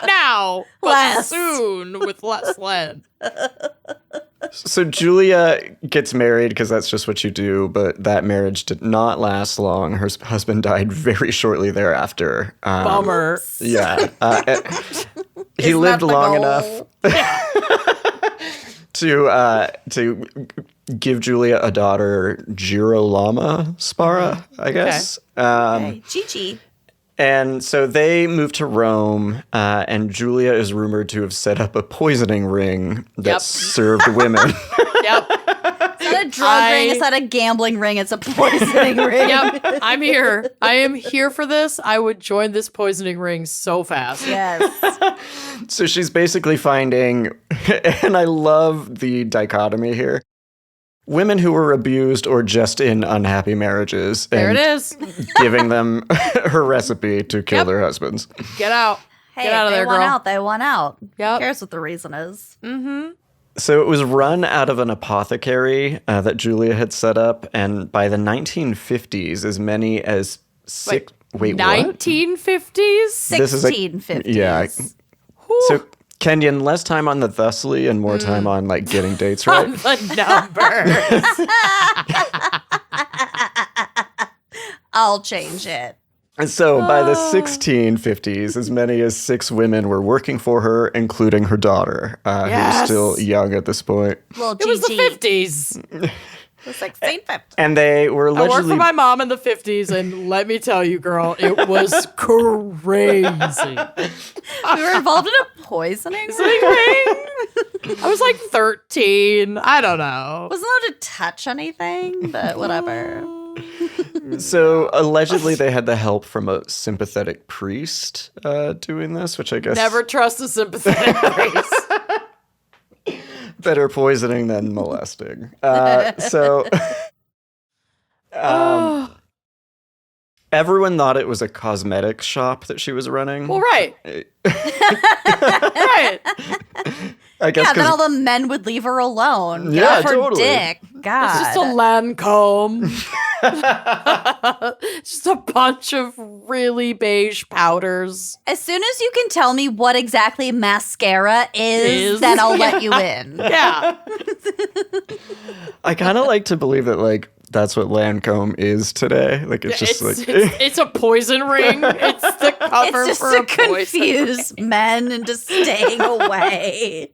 now, but Less. soon with less lead. Giulia gets married because that's just what you do, but that marriage did not last long. Her husband died very shortly thereafter. Bummer. Yeah. He Isn't lived that the long goal? enough to give Giulia a daughter, Girolama Spara, I guess. Okay. Chi-chi. And so they moved to Rome, and Giulia is rumored to have set up a poisoning ring that Yep. served women. Yep. It's not a drug ring. It's not a gambling ring. It's a poisoning ring. Yep. I'm here. I am here for this. I would join this poisoning ring so fast. Yes. So she's basically finding, and I love the dichotomy here, women who were abused or just in unhappy marriages. There and it is. giving them her recipe to kill Yep. their husbands. Get out. Hey, Get out of if they there, want girl. out, they want out. Yep. Who cares what the reason is? Mm-hmm. So it was run out of an apothecary that Giulia had set up, and by the 1950s, as many as six. Wait, what? 1950s? This is a- 1650s. Yeah. So Kenyon, less time on the thusly and more time on like getting dates right. On the numbers. I'll change it. And so by the 1650s, as many as 6 women were working for her, including her daughter, who was Yes. still young at this point. Little It was the Gigi. 50s. It's like 1650. And they were I worked allegedly for my mom in the 50s, and let me tell you, girl, it was crazy. We were involved in a poisoning ring. I was like 13. I don't know. Wasn't allowed to touch anything, but whatever. So allegedly they had the help from a sympathetic priest doing this, which I guess Never trust a sympathetic priest. better poisoning than molesting. And everyone thought it was a cosmetics shop that she was running. Well, right. Right. I guess Yeah, then all the men would leave her alone. Get Yeah, off her totally. dick. God. It's just a Lancome. Just a bunch of really beige powders. As soon as you can tell me what exactly mascara is, then I'll let you in. Yeah. I kind of like to believe that, like, that's what Lancome is today. Like, it's just it's a poison ring. It's the cover It's just for to a poison. confuse men into staying away.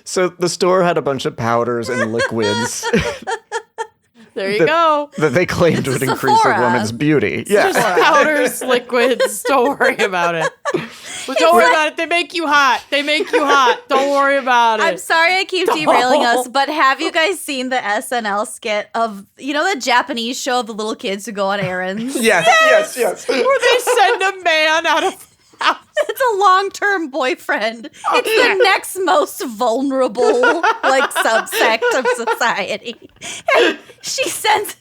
So the store had a bunch of powders and liquids There you go. that they claimed would increase a Sephora. woman's beauty. Yeah. Just powders, liquids. Don't worry about it. But don't worry about it. They make you hot. They make you hot. Don't worry about it. I'm sorry I keep derailing us, but have you guys seen the SNL skit of, you know, the Japanese show of the little kids who go on errands? Yes. Where they send a man out of house. It's a long-term boyfriend. It's the next most vulnerable, like, subsect of society. And she sends,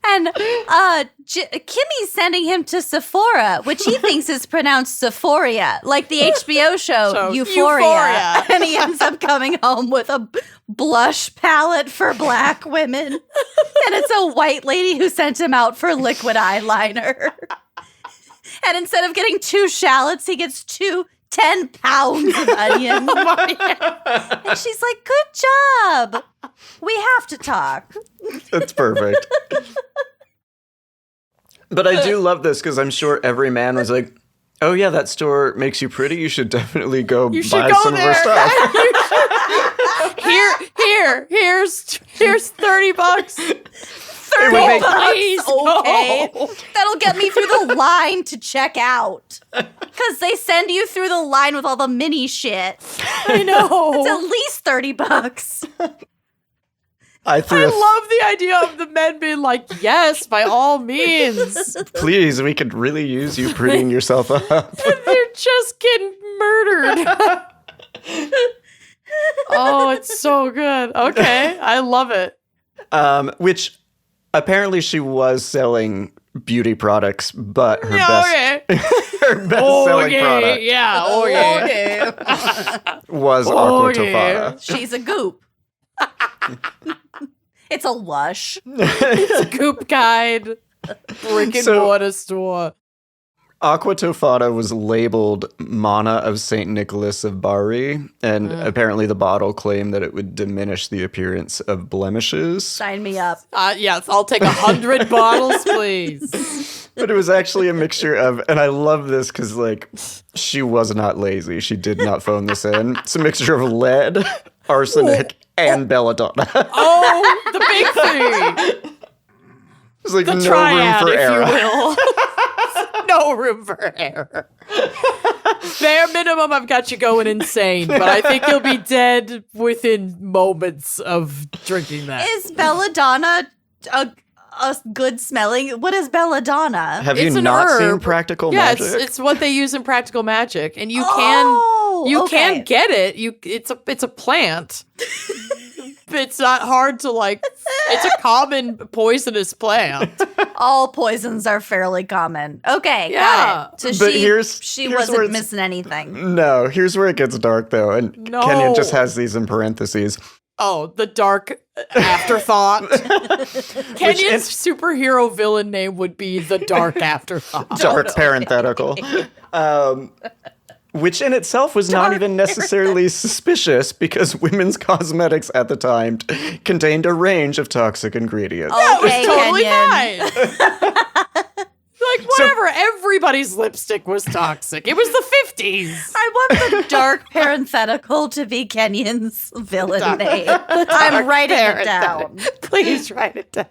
and Kimmy's sending him to Sephora, which he thinks is pronounced Sephoria, like the HBO show So, Euphoria. And he ends up coming home with a blush palette for black women. And it's a white lady who sent him out for liquid eyeliner. And instead of getting 2 shallots, he gets 10 pounds of onions. And she's like, good job. We have to talk. That's perfect. But I do love this because I'm sure every man was like, oh yeah, that store makes you pretty. You should definitely go You should buy go some of there. her stuff. Here's $30. It would make- Please, Okay. go. That'll get me through the line to check out. Because they send you through the line with all the mini shit. I know. It's at least $30. I I threw a love the idea of the men being like, yes, by all means. please, we could really use you prettying yourself up. They're just getting murdered. Oh, it's so good. Okay, I love it. Which apparently she was selling beauty products, but her Okay. her best selling product Yeah, okay. was Aqua Tofana. She's a goop. It's a lush. Goop guide. Brick and So- mortar store. Aqua Tofana was labeled Mana of St. Nicholas of Bari, and apparently the bottle claimed that it would diminish the appearance of blemishes. Sign me up. Yes, I'll take 100 bottles, please. But it was actually a mixture of, and I love this because, like, she was not lazy. She did not phone this in. It's a mixture of lead, arsenic, and belladonna. Oh, the big three. It's like The no triad, room for if error. you will. No room for error. Bare minimum, I've got you going insane, but I think you'll be dead within moments of drinking that. Is belladonna a good smelling? What is belladonna? Have It's you an not seen herb. Practical Yeah, Magic? it's what they use in Practical Magic, and you okay. can get it. It's a plant. It's not hard to like. It's a common poisonous plant. All poisons are fairly common. Okay, Yeah. got it. So But she here's where wasn't it's- missing anything. No, here's where it gets dark, though. And No. Kenyon just has these in parentheses. Oh, the dark afterthought. Kenyon's superhero villain name would be the Dark Afterthought. Dark parenthetical. Which in itself was not even necessarily suspicious because women's cosmetics at the time contained a range of toxic ingredients. That was Okay, totally Kenyon. fine. Like, whatever. Everybody's lipstick was toxic. It was the 50s. I want the dark parenthetical to be Kenyon's villain name. I'm writing it down. Please write it down.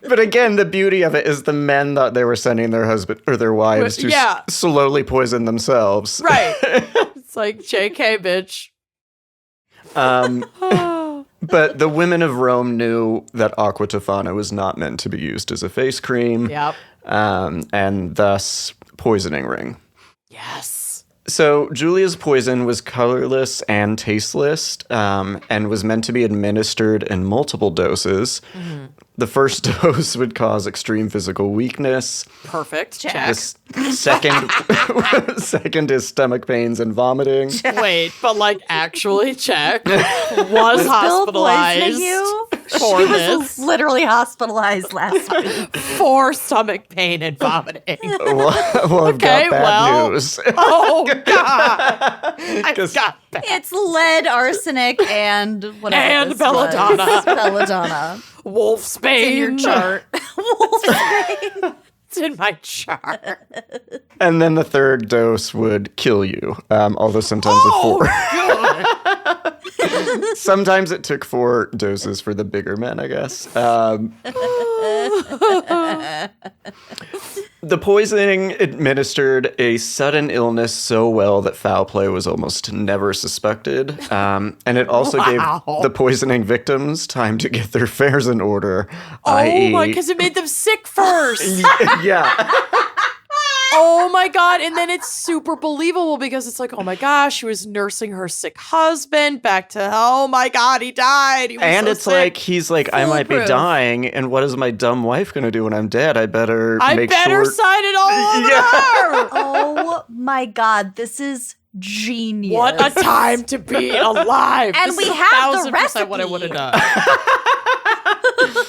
But again, the beauty of it is the men thought they were sending their husband or their wives to Yeah. slowly poison themselves. Right. It's like, JK, bitch. But the women of Rome knew that Aqua Tofana was not meant to be used as a face cream. Yep. And thus poisoning ring. Yes. So Giulia's poison was colorless and tasteless, and was meant to be administered in multiple doses. Mm-hmm. The first dose would cause extreme physical weakness. Perfect. Check. Check. Second is stomach pains and vomiting. Wait, but like actually check. Was Bill hospitalized poisoning you? for She this. was literally hospitalized last week. For stomach pain and vomiting. Well, I've Okay, got bad well. news. Oh God! I've 'Cause- got that. It's lead, arsenic, and whatever. And this was. belladonna. Belladonna. Wolfsbane. It's in your chart. Wolfsbane. It's in my chart. And then the third dose would kill you, although sometimes Oh, a 4. God. Sometimes it took 4 doses for the bigger men, I guess. The poisoning administered a sudden illness so well that foul play was almost never suspected. And it also Wow. gave the poisoning victims time to get their affairs in order, Oh i.e. my! Because it made them sick first. yeah. Oh my God. And then it's super believable because it's like, oh my gosh, she was nursing her sick husband back to, oh my God, he died. He was And so it's sick. like, he's like, I might be Foolproof. dying, and what is my dumb wife going to do when I'm dead? I better I make better sure... sign it all over Yeah. her. Oh my God, this is genius. What a time to be alive. And This we is have the 1000% what I would have recipe. done.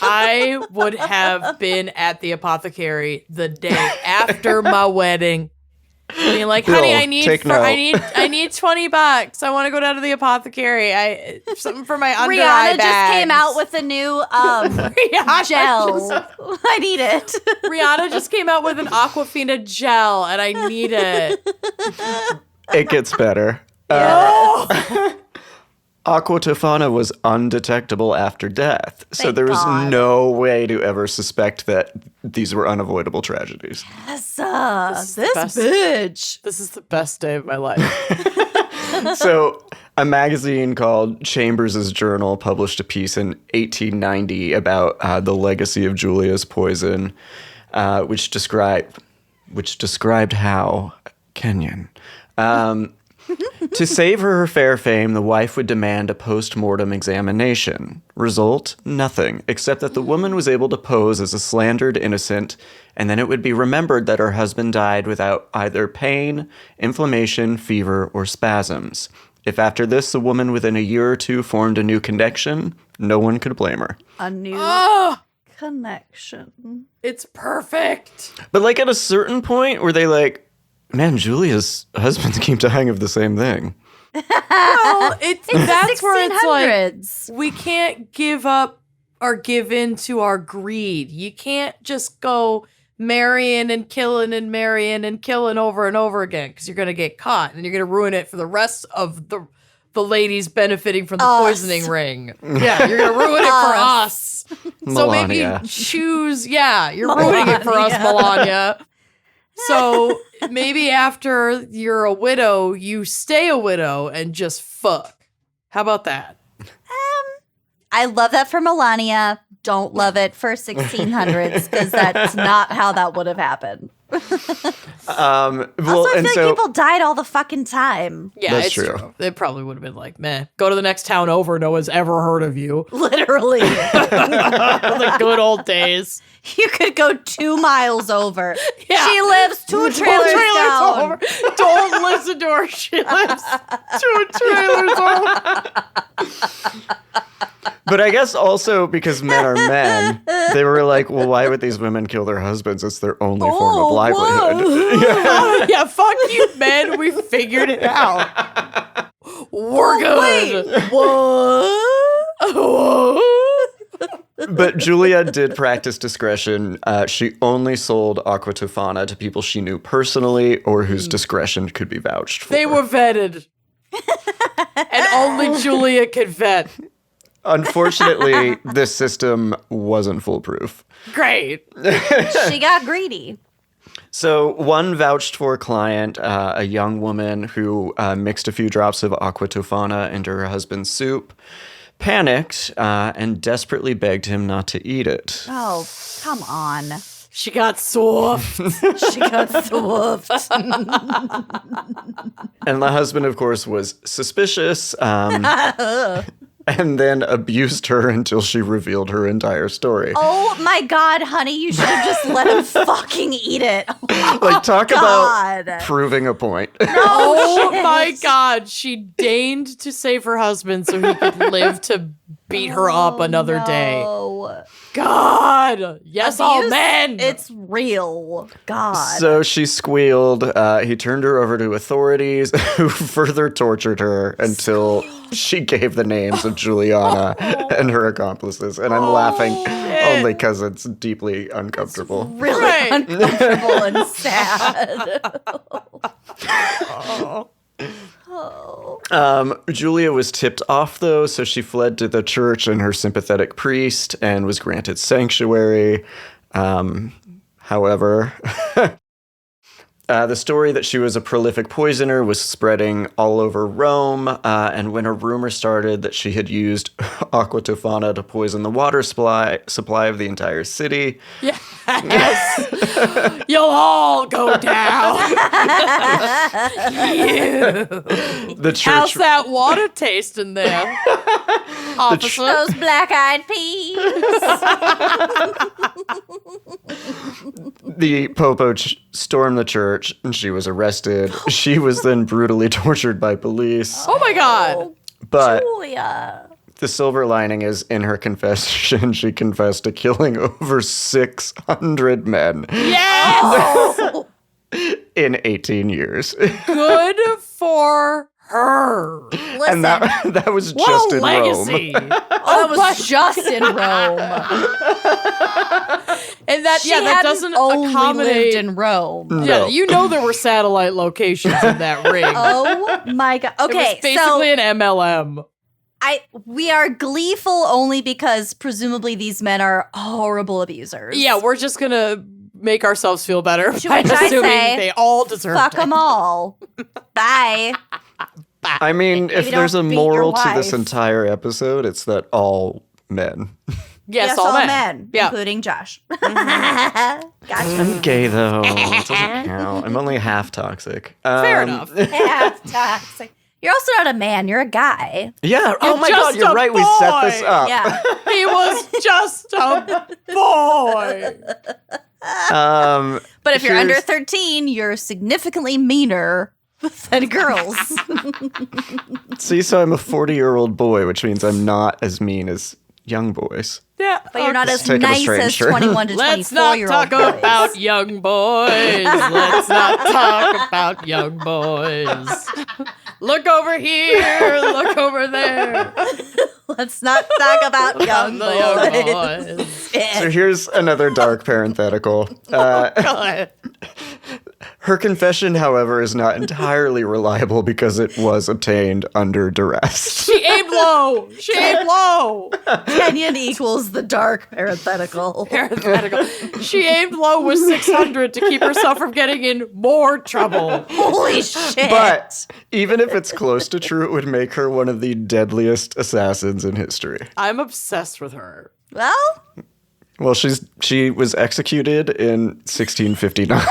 I would have been at the apothecary the day after my wedding. Being like, honey, Bill, I need take note. I need $20. I want to go down to the apothecary. Something for my under Rihanna eye just came bags. out with a new Rihanna gel. just- I need it. Rihanna just came out with an Aquafina gel, and I need it. It gets better. Oh! Aqua Tofana was undetectable after death, so Thank there was God. no way to ever suspect that these were unavoidable tragedies. Yes, is the this best. bitch. This is the best day of my life. So, a magazine called Chambers' Journal published a piece in 1890 about the legacy of Giulia's poison, which described how Kenyan. To save her fair fame, the wife would demand a post-mortem examination. Result, nothing, except that the woman was able to pose as a slandered innocent, and then it would be remembered that her husband died without either pain, inflammation, fever, or spasms. If after this the woman within a year or two formed a new connection, no one could blame her. A new Oh, connection. it's perfect. But like at a certain point were they like, man, Giulia's husband keep dying of the same thing. Well, that's where it's like 1600s. we can't give up or give in to our greed. You can't just go marrying and killing and marrying and killing over and over again because you're going to get caught and you're going to ruin it for the rest of the ladies benefiting from the Us. poisoning ring. Yeah, you're going to ruin it for us. So maybe Melania. choose, you're ruining it for us, Melania. So maybe after you're a widow, you stay a widow and just fuck. How about that? I love that for Melania. Don't love it for 1600s because that's not how that would have happened. Well, Also, I and feel so like people died all the fucking time. Yeah, That's it's true. true. It probably would have been like, meh, go to the next town over. No one's ever heard of you. Literally. The good old days. You could go 2 miles over. Yeah. She lives 2 trailers down. over. Don't listen to her. She lives 2 trailers over. But I guess also because men are men, they were like, well, why would these women kill their husbands? It's their only form of livelihood. Oh, yeah, fuck you, men. We figured it out. We're good. Wait, what? But Giulia did practice discretion. She only sold Aqua Tofana to people she knew personally or whose discretion could be vouched for. They were vetted. And only Giulia could vet. Unfortunately, this system wasn't foolproof. Great. She got greedy. So one vouched for client, a young woman who mixed a few drops of Aqua Tofana into her husband's soup, panicked, and desperately begged him not to eat it. Oh, come on. She got soft. She got soft. And the husband, of course, was suspicious and then abused her until she revealed her entire story. Oh my God, honey, you should have just let him fucking eat it. Like, talk God. about proving a point. Oh shit. my God. She deigned to save her husband so he could live to beat her up another day. God. Yes, all Abuse, men. It's real. God. So she squealed. He turned her over to authorities who further tortured her until she gave the names of Juliana and her accomplices. And I'm laughing only because it's deeply uncomfortable. Really Right. uncomfortable and sad. Julia was tipped off, though, so she fled to the church and her sympathetic priest and was granted sanctuary. However, the story that she was a prolific poisoner was spreading all over Rome, and when a rumor started that she had used aqua tofana to poison the water supply of the entire city, Yes. You'll all go down. the How's church that water tasting there? Officer? Those black-eyed peas. the Popo stormed the church, and she was arrested. She was then brutally tortured by police. Oh my God. But Julia. the silver lining is, in her confession, she confessed to killing over 600 men Yes. in 18 years. Good for her. Listen, And that was What just a in legacy. Rome. that was just in Rome. And that, She yeah, that hadn't doesn't only accommodate. lived in Rome. Yeah, No. you know there were satellite locations in that ring. Oh my God. It Okay, was basically so an MLM. we are gleeful only because presumably these men are horrible abusers. Yeah, we're just gonna make ourselves feel better To by which I assuming say, they all deserve fuck it. them all. Bye. I mean, if Maybe there's a don't beat your moral to this wife. entire episode, it's that all men. Yes, all men. Yeah. including Josh. Gotcha. I'm gay, though. It doesn't count. I'm only half toxic. Fair enough. Half toxic. You're also not a man. You're a guy. Yeah. Oh my just God, you're a right. We set this boy. up. Yeah. He was just a boy. But if you're Here's- under 13, you're significantly meaner than girls. See, so I'm a 40-year-old boy, which means I'm not as mean as young boys. Yeah, But you're not Let's as take it a nice straight as shirt. 21 to Let's 24 not year talk old boys. about young boys. Let's not talk about young boys. Look over here. Look over there. Let's not talk about young The young boys. boys. So here's another dark parenthetical. God. Her confession, however, is not entirely reliable because it was obtained under duress. She aimed low. She aimed low. Kenyon equals the dark parenthetical. Parenthetical. She aimed low with 600 to keep herself from getting in more trouble. Holy shit. But even if it's close to true, it would make her one of the deadliest assassins in history. I'm obsessed with her. Well, Well, she was executed in 1659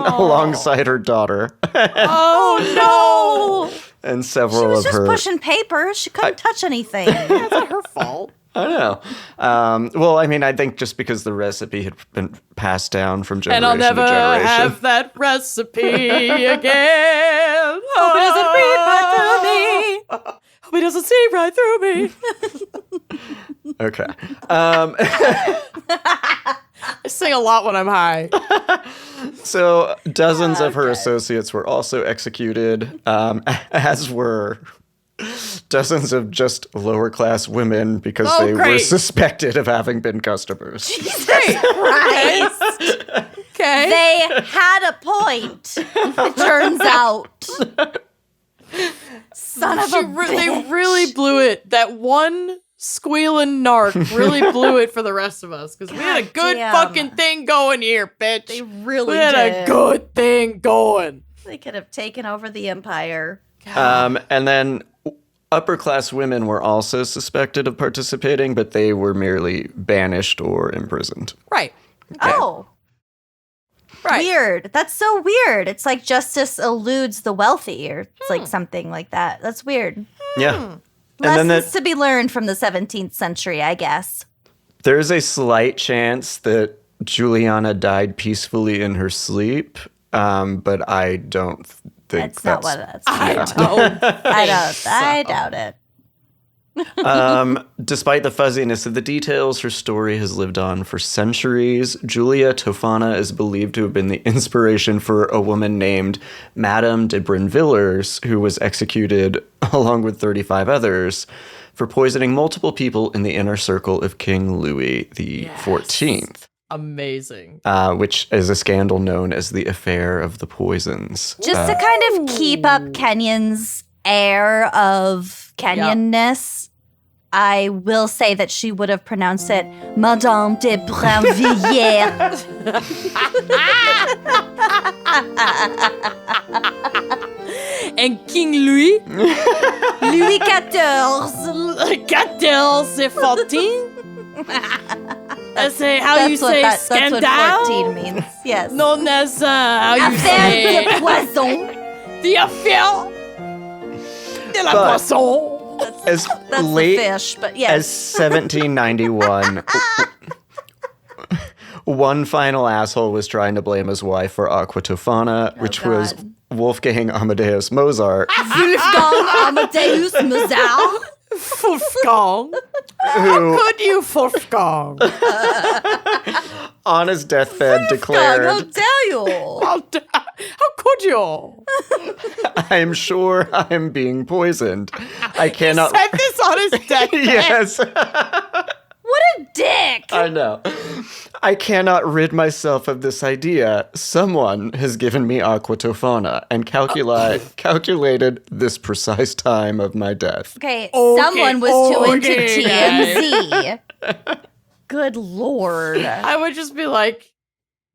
alongside her daughter Oh, no. and she several was of just her. pushing papers. She couldn't touch anything. It's not her fault. I know. Well, I mean, I think just because the recipe had been passed down from generation And I'll never to generation. have that recipe again. Hope it doesn't read right through me. Hope he doesn't see right through me. Okay. I sing a lot when I'm high. So dozens of her associates were also executed, as were dozens of just lower class women because Oh, they were great. suspected of having been customers. Great. Christ. Okay. They had a point, it turns out. Son of a They bitch. really blew it. That one squealing narc really blew it for the rest of us because we had a good damn. fucking thing going here, bitch. They really we had did. a good thing going. They could have taken over the empire. And then upper class women were also suspected of participating, but they were merely banished or imprisoned. Right. Oh. Right. Weird. That's so weird. It's like justice eludes the wealthy, or it's like something like that. That's weird. Yeah. Lessons to be learned from the 17th century, I guess. There's a slight chance that Juliana died peacefully in her sleep, but I don't think That's not what that's. I I doubt it. Despite the fuzziness of the details, her story has lived on for centuries. Giulia Tofana is believed to have been the inspiration for a woman named Madame de Brinvillers, who was executed along with 35 others for poisoning multiple people in the inner circle of King Louis XIV. Amazing. Which is a scandal known as the Affair of the Poisons. Just to kind of keep up Kenyon's air of Kenyanness, I will say that she would have pronounced it Madame de Brinvilliers. And King Louis? Louis XIV. 14? That's how you say scandal? That's what 14 means, yes. Known as, how you Affaire say... de poisson. The affaire de la poisson. As That's late the fish, but yes. as 1791, one final asshole was trying to blame his wife for Aqua Tofana, which was Wolfgang Amadeus Mozart. Wolfgang Amadeus Mozart. Wolfgang. How could you, Wolfgang? On his deathbed declared, How dare you? How could you? I'm sure I'm being poisoned. I cannot... Said this on his deathbed. Yes. What a dick. I know. I cannot rid myself of this idea. Someone has given me Aqua Tofana and calculated this precise time of my death. Okay, someone was too into TMZ. Good Lord. I would just be like,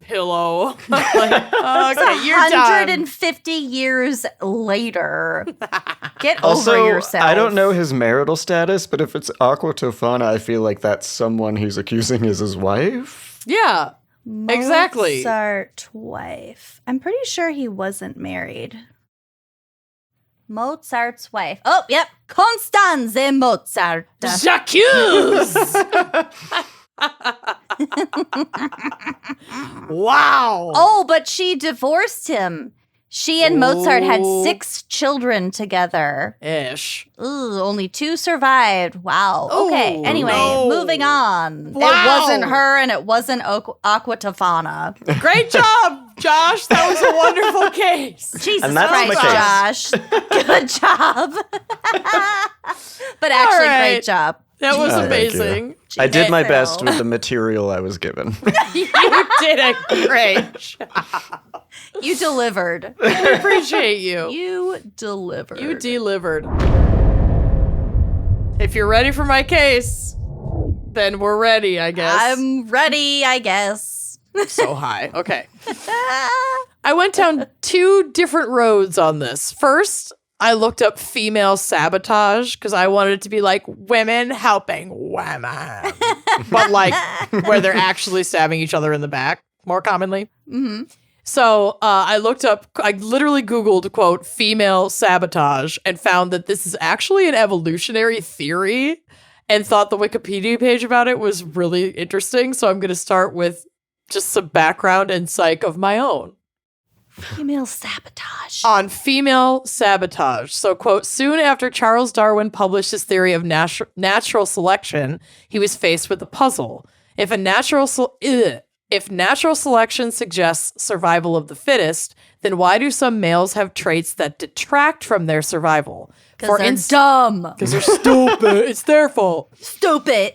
pillow. Like, okay, you're done. 150 years later. Get over yourself. I don't know his marital status, but if it's Aqua Tofana, I feel like that's someone he's accusing is his wife. Yeah, exactly. Mozart's wife. I'm pretty sure he wasn't married. Mozart's wife. Oh, yep. Constanze Mozart. J'accuse! Wow. Oh, but she divorced him. She and Mozart had 6 children together. Ish. Ooh, only 2 survived. Wow. Okay. Ooh, Anyway, no. moving on. Wow. It wasn't her and it wasn't Aqua Tofana. Great job, Josh. That was a wonderful case. Jesus And that's Christ, my Josh. Good job. But actually, right. great job. That was Thank amazing. you. I did my Phil. best with the material I was given. You did a great job. You delivered. I appreciate you. You delivered. You delivered. If you're ready for my case, then we're ready, I guess. I'm ready, I guess. So high. Okay. I went down 2 different roads on this. First, I looked up female sabotage because I wanted it to be like women helping women. But like where they're actually stabbing each other in the back more commonly. Mm-hmm. So I literally Googled, quote, female sabotage and found that this is actually an evolutionary theory and thought the Wikipedia page about it was really interesting. So I'm going to start with just some background and psych of my own. Female sabotage. On female sabotage. So, quote, soon after Charles Darwin published his theory of natural selection, he was faced with a puzzle. If natural selection suggests survival of the fittest, then why do some males have traits that detract from their survival? Because they're dumb. Because they're stupid. It's their fault. Stupid.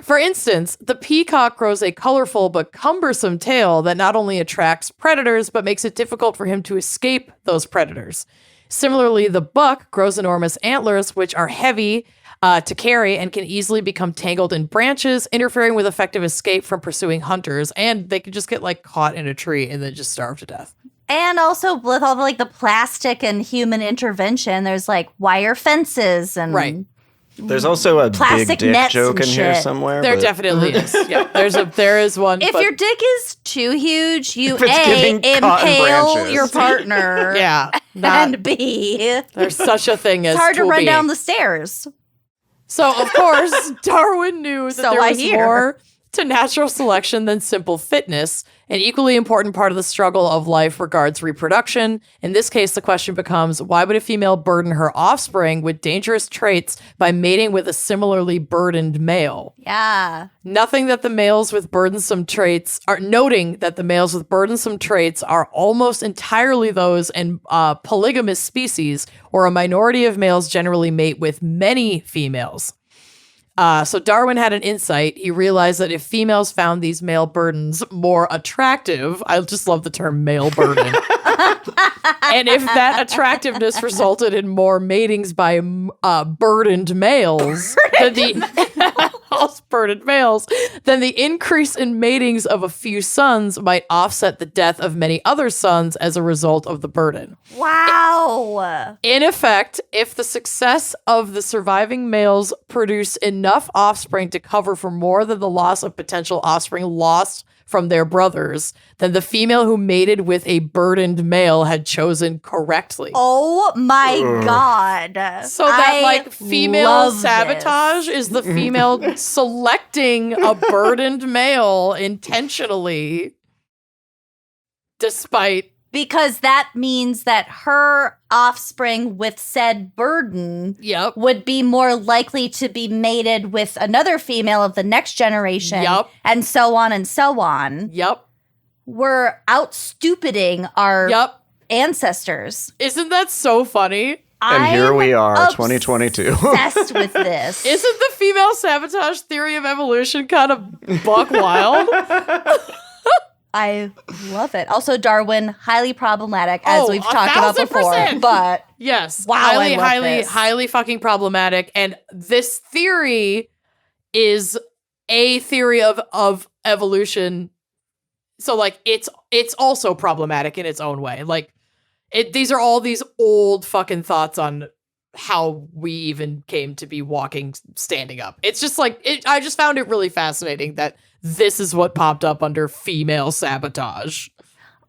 For instance, the peacock grows a colorful but cumbersome tail that not only attracts predators, but makes it difficult for him to escape those predators. Similarly, the buck grows enormous antlers, which are heavy to carry and can easily become tangled in branches, interfering with effective escape from pursuing hunters. And they could just get like caught in a tree and then just starve to death. And also with all the plastic and human intervention, there's like wire fences and right. There's also a plastic big dick nets joke and in here shit. somewhere. There but- definitely is. Yeah, there is one. If but your dick is too huge, you If it's getting caught in impale branches. your partner. yeah, And B, there's such a thing as it's hard to tool run down being. the stairs. So, of course, Darwin knew that So there I was hear. more to natural selection than simple fitness. An equally important part of the struggle of life regards reproduction. In this case, the question becomes, why would a female burden her offspring with dangerous traits by mating with a similarly burdened male? Yeah. Noting that the males with burdensome traits are almost entirely those in polygamous species, or a minority of males generally mate with many females. So Darwin had an insight. He realized that if females found these male burdens more attractive, I just love the term male burden, and if that attractiveness resulted in more matings by burdened males, burdened males, then the increase in matings of a few sons might offset the death of many other sons as a result of the burden. Wow. In effect, if the success of the surviving males produce enough offspring to cover for more than the loss of potential offspring lost from their brothers, then the female who mated with a burdened male had chosen correctly. Oh my God. So that, I like, female love sabotage this. is the female selecting a burdened male intentionally, despite... Because that means that her offspring with said burden Yep. would be more likely to be mated with another female of the next generation. Yep. And so on and so on. Yep. We're out-stupiding our Yep. ancestors. Isn't that so funny? And here we are, I'm 2022. obsessed with this. Isn't the female sabotage theory of evolution kind of buck wild? I love it. Also, Darwin, highly problematic, as we've talked about before. 1000%. But Yes. Wow, Highly, I love highly, this. highly fucking problematic. And this theory is a theory of evolution. So, like, it's also problematic in its own way. Like, these are all these old fucking thoughts on how we even came to be walking, standing up. It's just like, I just found it really fascinating that this is what popped up under female sabotage.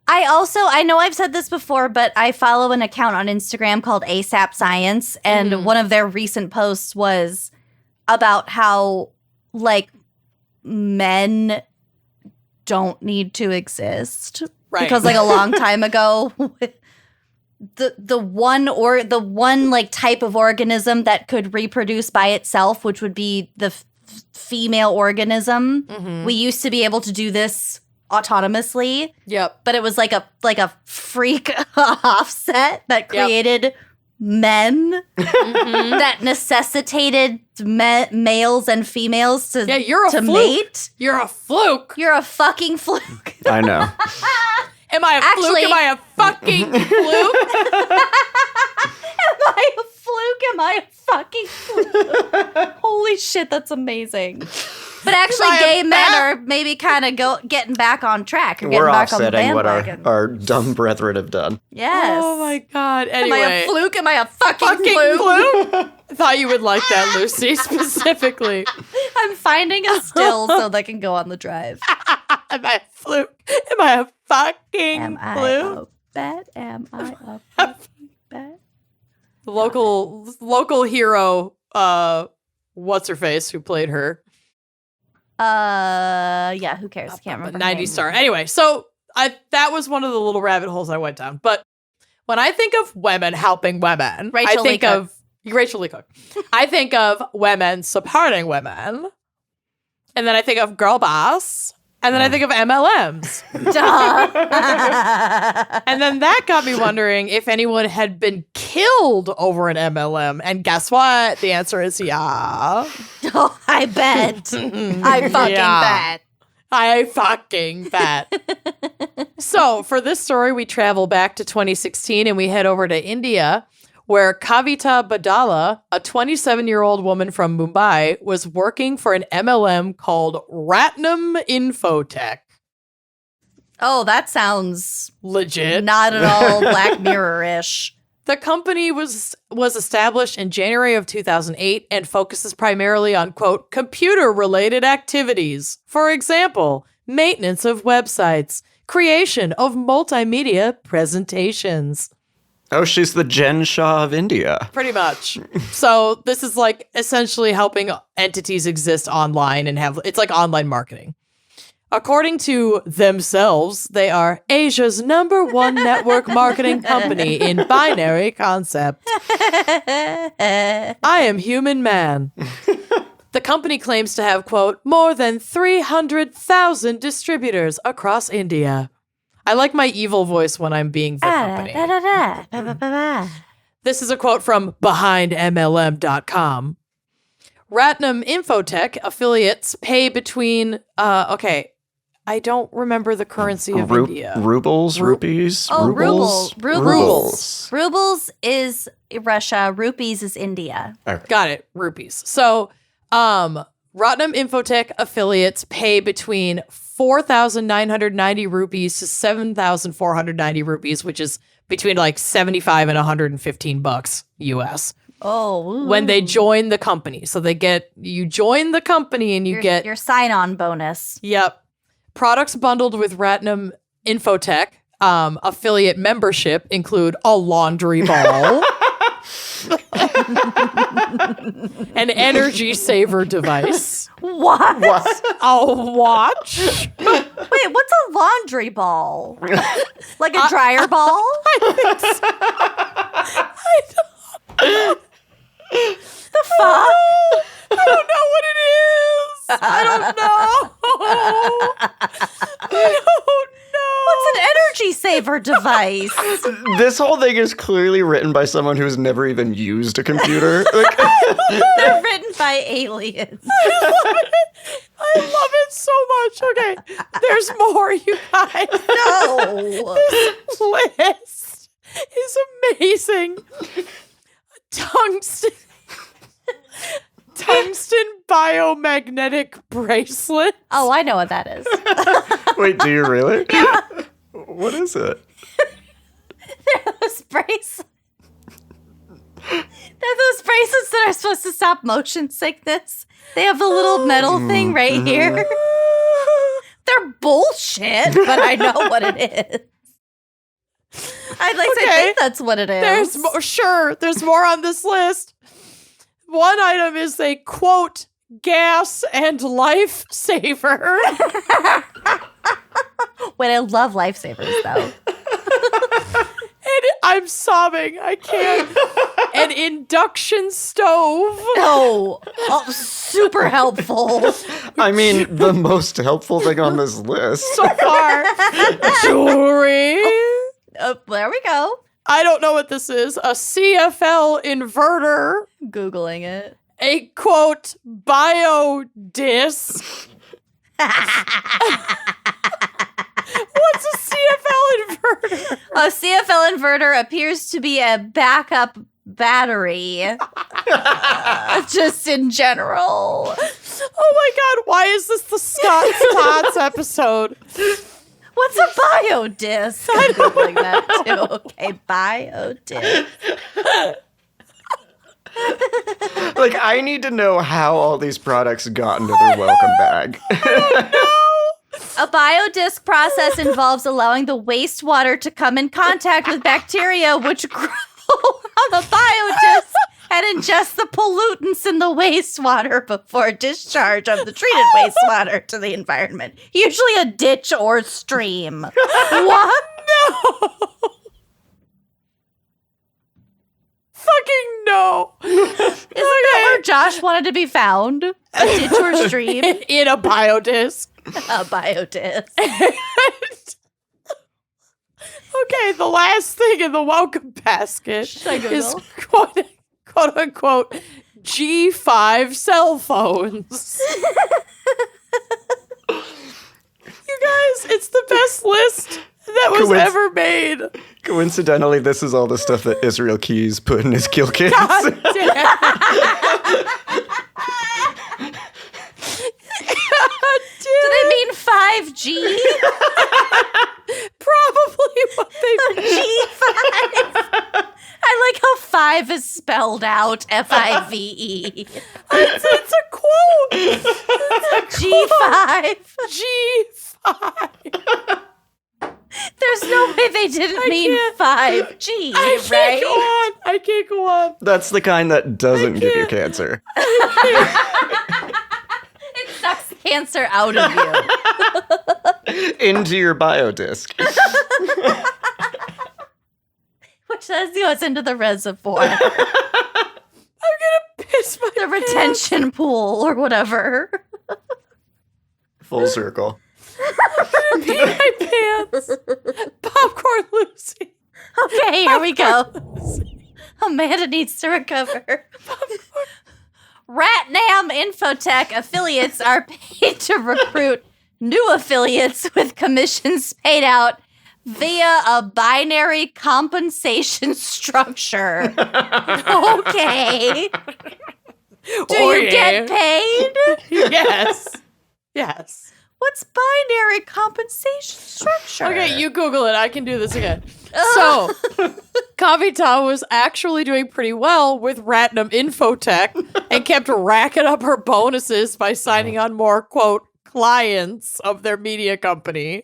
I know I've said this before, but I follow an account on Instagram called ASAP Science, and one of their recent posts was about how, like, men don't need to exist. Right. Because, like, a long time ago, the one like type of organism that could reproduce by itself, which would be the female organism, we used to be able to do this autonomously. Yep. But it was like a freak offset that created men that necessitated males and females to you're a to fluke. mate. You're a fluke. You're a fucking fluke. I know. Am I a Actually- fluke? Am I a fucking fluke? Am I a fluke? Am I a fucking fluke? Holy shit, that's amazing. But actually, Am I a gay men bat? are maybe kind of getting back on track or getting We're back on the offsetting what bandwagon. our dumb brethren have done. Yes. Oh my god. Anyway. Am I a fluke? Am I a fucking Fucking fluke? fluke? I thought you would like that, Lucy, specifically. I'm finding a still so they can go on the drive. Am I a fluke? Am I a fucking Am I fluke? a bet? Am I a fucking bet? The local hero, what's her face, who played her? Yeah, who cares? Can't remember. her 90s name. star. Anyway, so that was one of the little rabbit holes I went down. But when I think of women helping women, Rachel I Lee think Cook. of Rachel Lee Cook. I think of women supporting women. And then I think of girl boss. And then I think of MLMs. Duh. And then that got me wondering if anyone had been killed over an MLM. And guess what? The answer is yeah. Oh, I bet. I fucking Yeah. bet. I fucking bet. So for this story, we travel back to 2016 and we head over to India, where Kavita Badala, a 27-year-old woman from Mumbai, was working for an MLM called Ratnam Infotech. Oh, that sounds Legit. not at all Black Mirror-ish. The company was established in January of 2008 and focuses primarily on, quote, computer-related activities. For example, maintenance of websites, creation of multimedia presentations. Oh, she's the Jen Shah of India. Pretty much. So this is like essentially helping entities exist online and it's like online marketing. According to themselves, they are Asia's #1 network marketing company in binary concept. I am human man. The company claims to have, quote, more than 300,000 distributors across India. I like my evil voice when I'm being the company. This is a quote from BehindMLM.com. Ratnam Infotech affiliates pay between, I don't remember the currency of India. Rubles? Rupees? Oh, rubles? rubles. Rubles is Russia. Rupees is India. Okay. Got it. Rupees. So, Ratnam Infotech affiliates pay between 4,990 rupees to 7,490 rupees, which is between like 75 and 115 bucks US. Oh. When they join the company. So you join the company and you get your sign-on bonus. Yep. Products bundled with Ratnam Infotech affiliate membership include a laundry ball, an energy saver device, What? a watch. Wait, what's a laundry ball? Like a dryer ball? The fuck? I don't know what it is. I don't know. What's an energy saver device? This whole thing is clearly written by someone who's never even used a computer. They're written by aliens. I love it so much. Okay, there's more, you guys. No. This list is amazing. Tungsten biomagnetic bracelet. Oh, I know what that is. Wait, do you really? Yeah. What is it? They're those bracelets. They're those bracelets that are supposed to stop motion sickness. They have a little metal thing right here. They're bullshit, but I know what it is. I think that's what it is. There's more. Sure, there's more on this list. One item is a, quote, gas and lifesaver. Wait, I love lifesavers, though. And I'm sobbing. I can't. An induction stove. No. Oh, super helpful. I mean, the most helpful thing on this list. So far. Jewelry. There we go. I don't know what this is. A CFL inverter. Googling it. A, quote, biodisc. What's a CFL inverter? A CFL inverter appears to be a backup battery. Just in general. Oh my God, why is this the Scott Tots episode? What's a biodisc? I'm Googling that too. Okay, biodisc. Like, I need to know how all these products got into their welcome bag. A biodisc process involves allowing the wastewater to come in contact with bacteria which grow on the biodisc and ingest the pollutants in the wastewater before discharge of the treated wastewater to the environment, usually a ditch or stream. What? No! Fucking no! Isn't that where Josh wanted to be found? A ditch or stream? In a biodisc. A biodisc. Okay, the last thing in the welcome basket I is Google? quote unquote G5 cell phones. You guys, it's the best list that was ever made. Coincidentally, this is all the stuff that Israel Keys put in his kill kits. God damn. Do they mean 5G? Probably what they G5. I G5 is spelled out Five. It's a quote. G5. G5. There's no way they didn't mean 5G, right? I can't go on. That's the kind that doesn't give you cancer. It sucks the cancer out of you. Into your biodisc. Which says goes into the reservoir. I'm gonna piss my The retention pool or whatever. Full circle. pee my pants. Popcorn Lucy. Okay, here we go. Amanda needs to recover. Ratnam Infotech affiliates are paid to recruit new affiliates with commissions paid out via a binary compensation structure. Okay. Do you get paid? Yes. Yes. What's binary compensation structure? Okay, you Google it. I can do this again. So, Kavita was actually doing pretty well with Ratnam Infotech and kept racking up her bonuses by signing on more, quote, clients of their media company.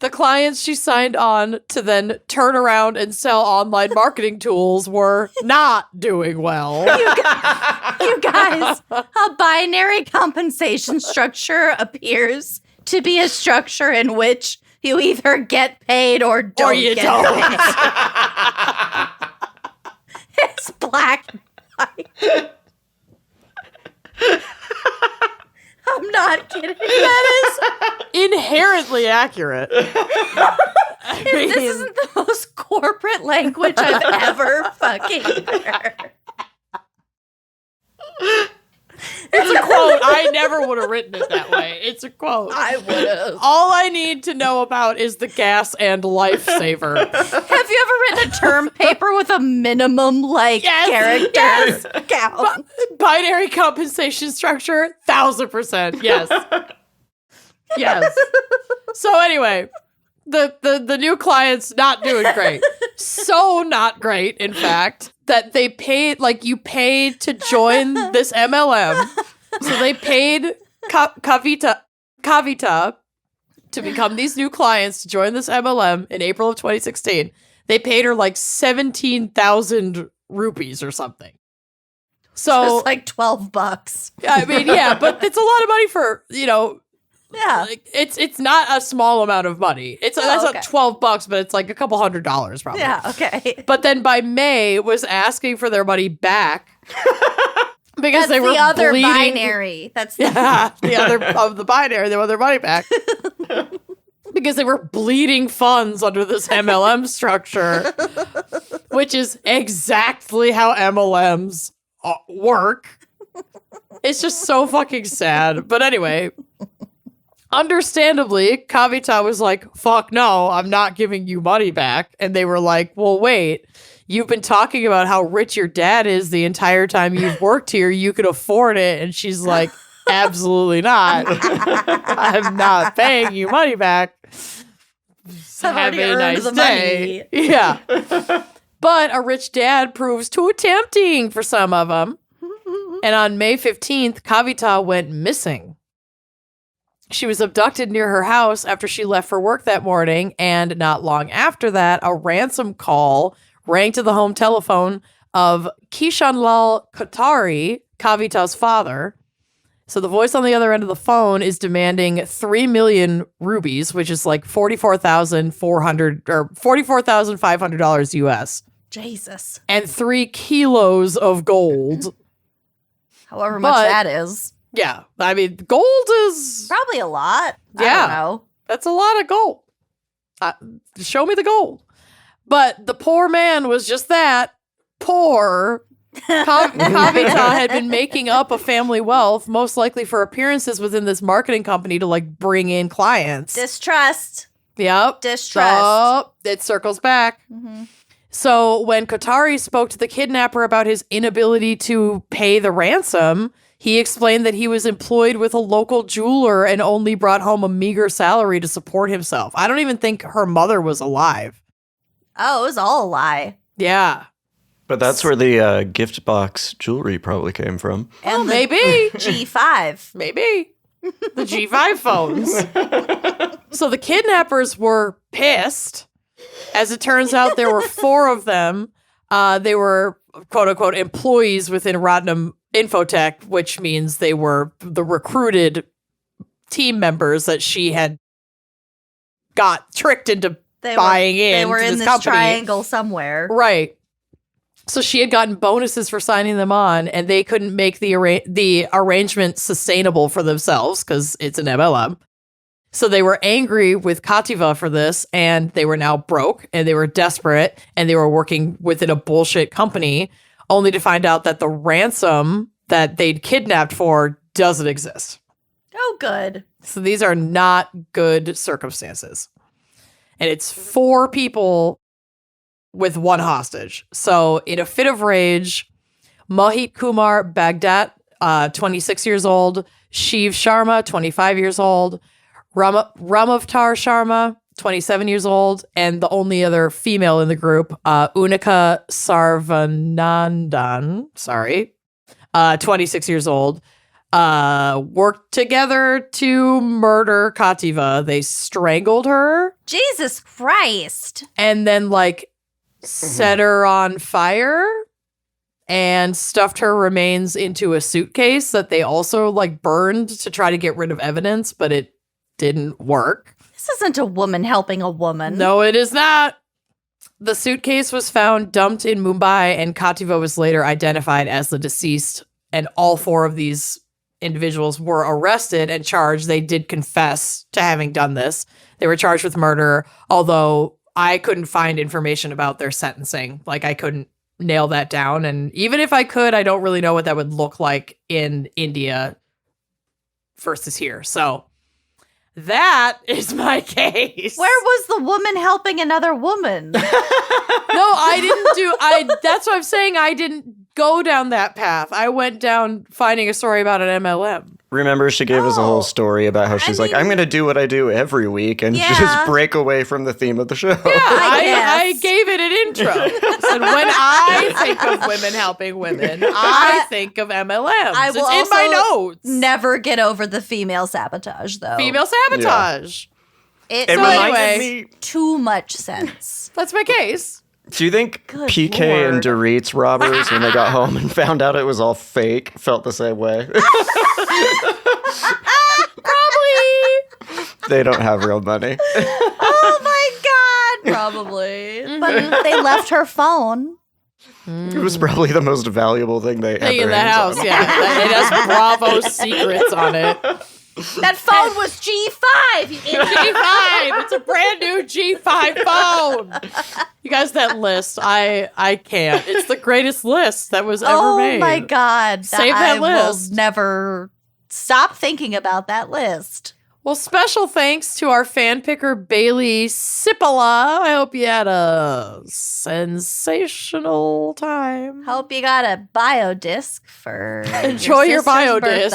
The clients she signed on to then turn around and sell online marketing tools were not doing well. You guys, a binary compensation structure appears to be a structure in which you either get paid or don't get paid. It's black and white. I'm not kidding. That is inherently accurate. This isn't the most corporate language I've ever fucking heard. It's a quote. I never would have written it that way. It's a quote. I would have. All I need to know about is the gas and lifesaver. Have you ever written a term paper with a minimum, characters count? Binary compensation structure, 1,000%. Yes. Yes. So anyway, the new client's not doing great. So not great, in fact, that they paid, you paid to join this MLM. So they paid Kavita to become these new clients to join this MLM in April of 2016. They paid her 17,000 rupees or something. So Just $12. I mean, yeah, but it's a lot of money for, Yeah. it's not a small amount of money. That's okay. not $12, but it's a couple $100 probably. Yeah, okay. But then by May was asking for their money back because they were the other bleeding. binary. That's the The other of the binary. They want their money back because they were bleeding funds under this MLM structure, which is exactly how MLMs work. It's just so fucking sad. But anyway. Understandably, Kavita was like, fuck no, I'm not giving you money back. And they were like, well, wait, you've been talking about how rich your dad is the entire time you've worked here. You could afford it. And she's like, absolutely not. I'm not paying you money back. Have a nice day. Money. Yeah. But a rich dad proves too tempting for some of them. And on May 15th, Kavita went missing. She was abducted near her house after she left for work that morning, and not long after that, a ransom call rang to the home telephone of Kishanlal Kothari, Kavita's father. So the voice on the other end of the phone is demanding 3 million rupees, which is $44,500 US. Jesus. And 3 kilos of gold. However much that is. Yeah, I mean, gold is... Probably a lot. Yeah, I don't know. That's a lot of gold. Show me the gold. But the poor man was just that. Poor. Kavita had been making up a family wealth, most likely for appearances within this marketing company to bring in clients. Distrust. Yep. Distrust. So, it circles back. Mm-hmm. So when Kothari spoke to the kidnapper about his inability to pay the ransom... He explained that he was employed with a local jeweler and only brought home a meager salary to support himself. I don't even think her mother was alive. Oh, it was all a lie. Yeah. But that's where the gift box jewelry probably came from. Oh, And the maybe. G5. Maybe. The G5 phones. So the kidnappers were pissed. As it turns out, there were 4 of them. They were, quote unquote, employees within Rotnam Infotech, which means they were the recruited team members that she had got tricked into buying in. They were in this company. triangle somewhere. Right. So she had gotten bonuses for signing them on, and they couldn't make the arrangement sustainable for themselves because it's an MLM. So they were angry with Kativa for this, and they were now broke, and they were desperate, and they were working within a bullshit company, only to find out that the ransom that they'd kidnapped for doesn't exist. Oh, good. So these are not good circumstances. And it's 4 people with 1 hostage. So in a fit of rage, Mohit Kumar Bagdat, 26 years old, Shiv Sharma, 25 years old, Ramavtar Sharma, 27 years old, and the only other female in the group, Unika Sarvanandan, 26 years old, worked together to murder Kativa. They strangled her. Jesus Christ. And then, set her on fire and stuffed her remains into a suitcase that they also, burned to try to get rid of evidence, but it didn't work. This isn't a woman helping a woman. No, it is not. The suitcase was found dumped in Mumbai, and Kativa was later identified as the deceased, and all 4 of these individuals were arrested and charged. They did confess to having done this. They were charged with murder, although I couldn't find information about their sentencing. I couldn't nail that down. And even if I could, I don't really know what that would look like in India versus here. So that is my case. Where was the woman helping another woman? No, that's what I'm saying. I didn't go down that path. I went down finding a story about an MLM. Remember, she gave us a whole story about how she's I'm going to do what I do every week and just break away from the theme of the show. Yeah, I gave it an intro. And when I think of women helping women, I think of MLMs. It's in my notes. Never get over the female sabotage, though. Female sabotage. Yeah. It reminded me. Too much sense. That's my case. Do you think Good PK Lord. and Dorit's robbers, when they got home and found out it was all fake, felt the same way? Probably. They don't have real money. Oh my God. Probably. But they left her phone. It was probably the most valuable thing they ever in the hands house, on. yeah. It has Bravo secrets on it. That phone was G5. You idiot. G5. It's a brand new G5 phone. You guys, that list, I can't. It's the greatest list that was ever made. Oh my God. Save that list. I will never stop thinking about that list. Well, special thanks to our fan picker, Bailey Sipola. I hope you had a sensational time. Hope you got a bio disc for Enjoy your bio disc.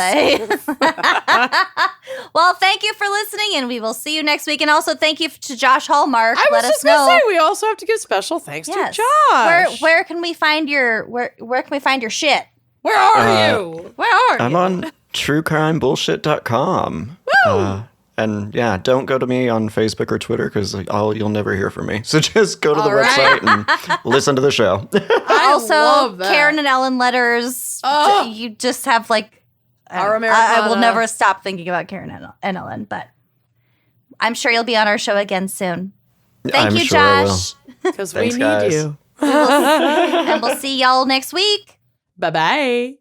Well, thank you for listening, and we will see you next week. And also, thank you to Josh Hallmark. I was Let just us going to know. say, we also have to give special thanks Yes. to Josh. Where can we find your where can we find your shit? Where are you? Where are you? I'm on truecrimebullshit.com. And yeah, don't go to me on Facebook or Twitter because you'll never hear from me. So just go to the website and listen to the show. Also, love that. Karen and Ellen letters. Oh. You just have Our I will Americana. never stop thinking about Karen and Ellen, but I'm sure you'll be on our show again soon. Thank I'm you, sure I will. Josh. Because we Thanks, need guys. you. And we'll see y'all next week. Bye-bye.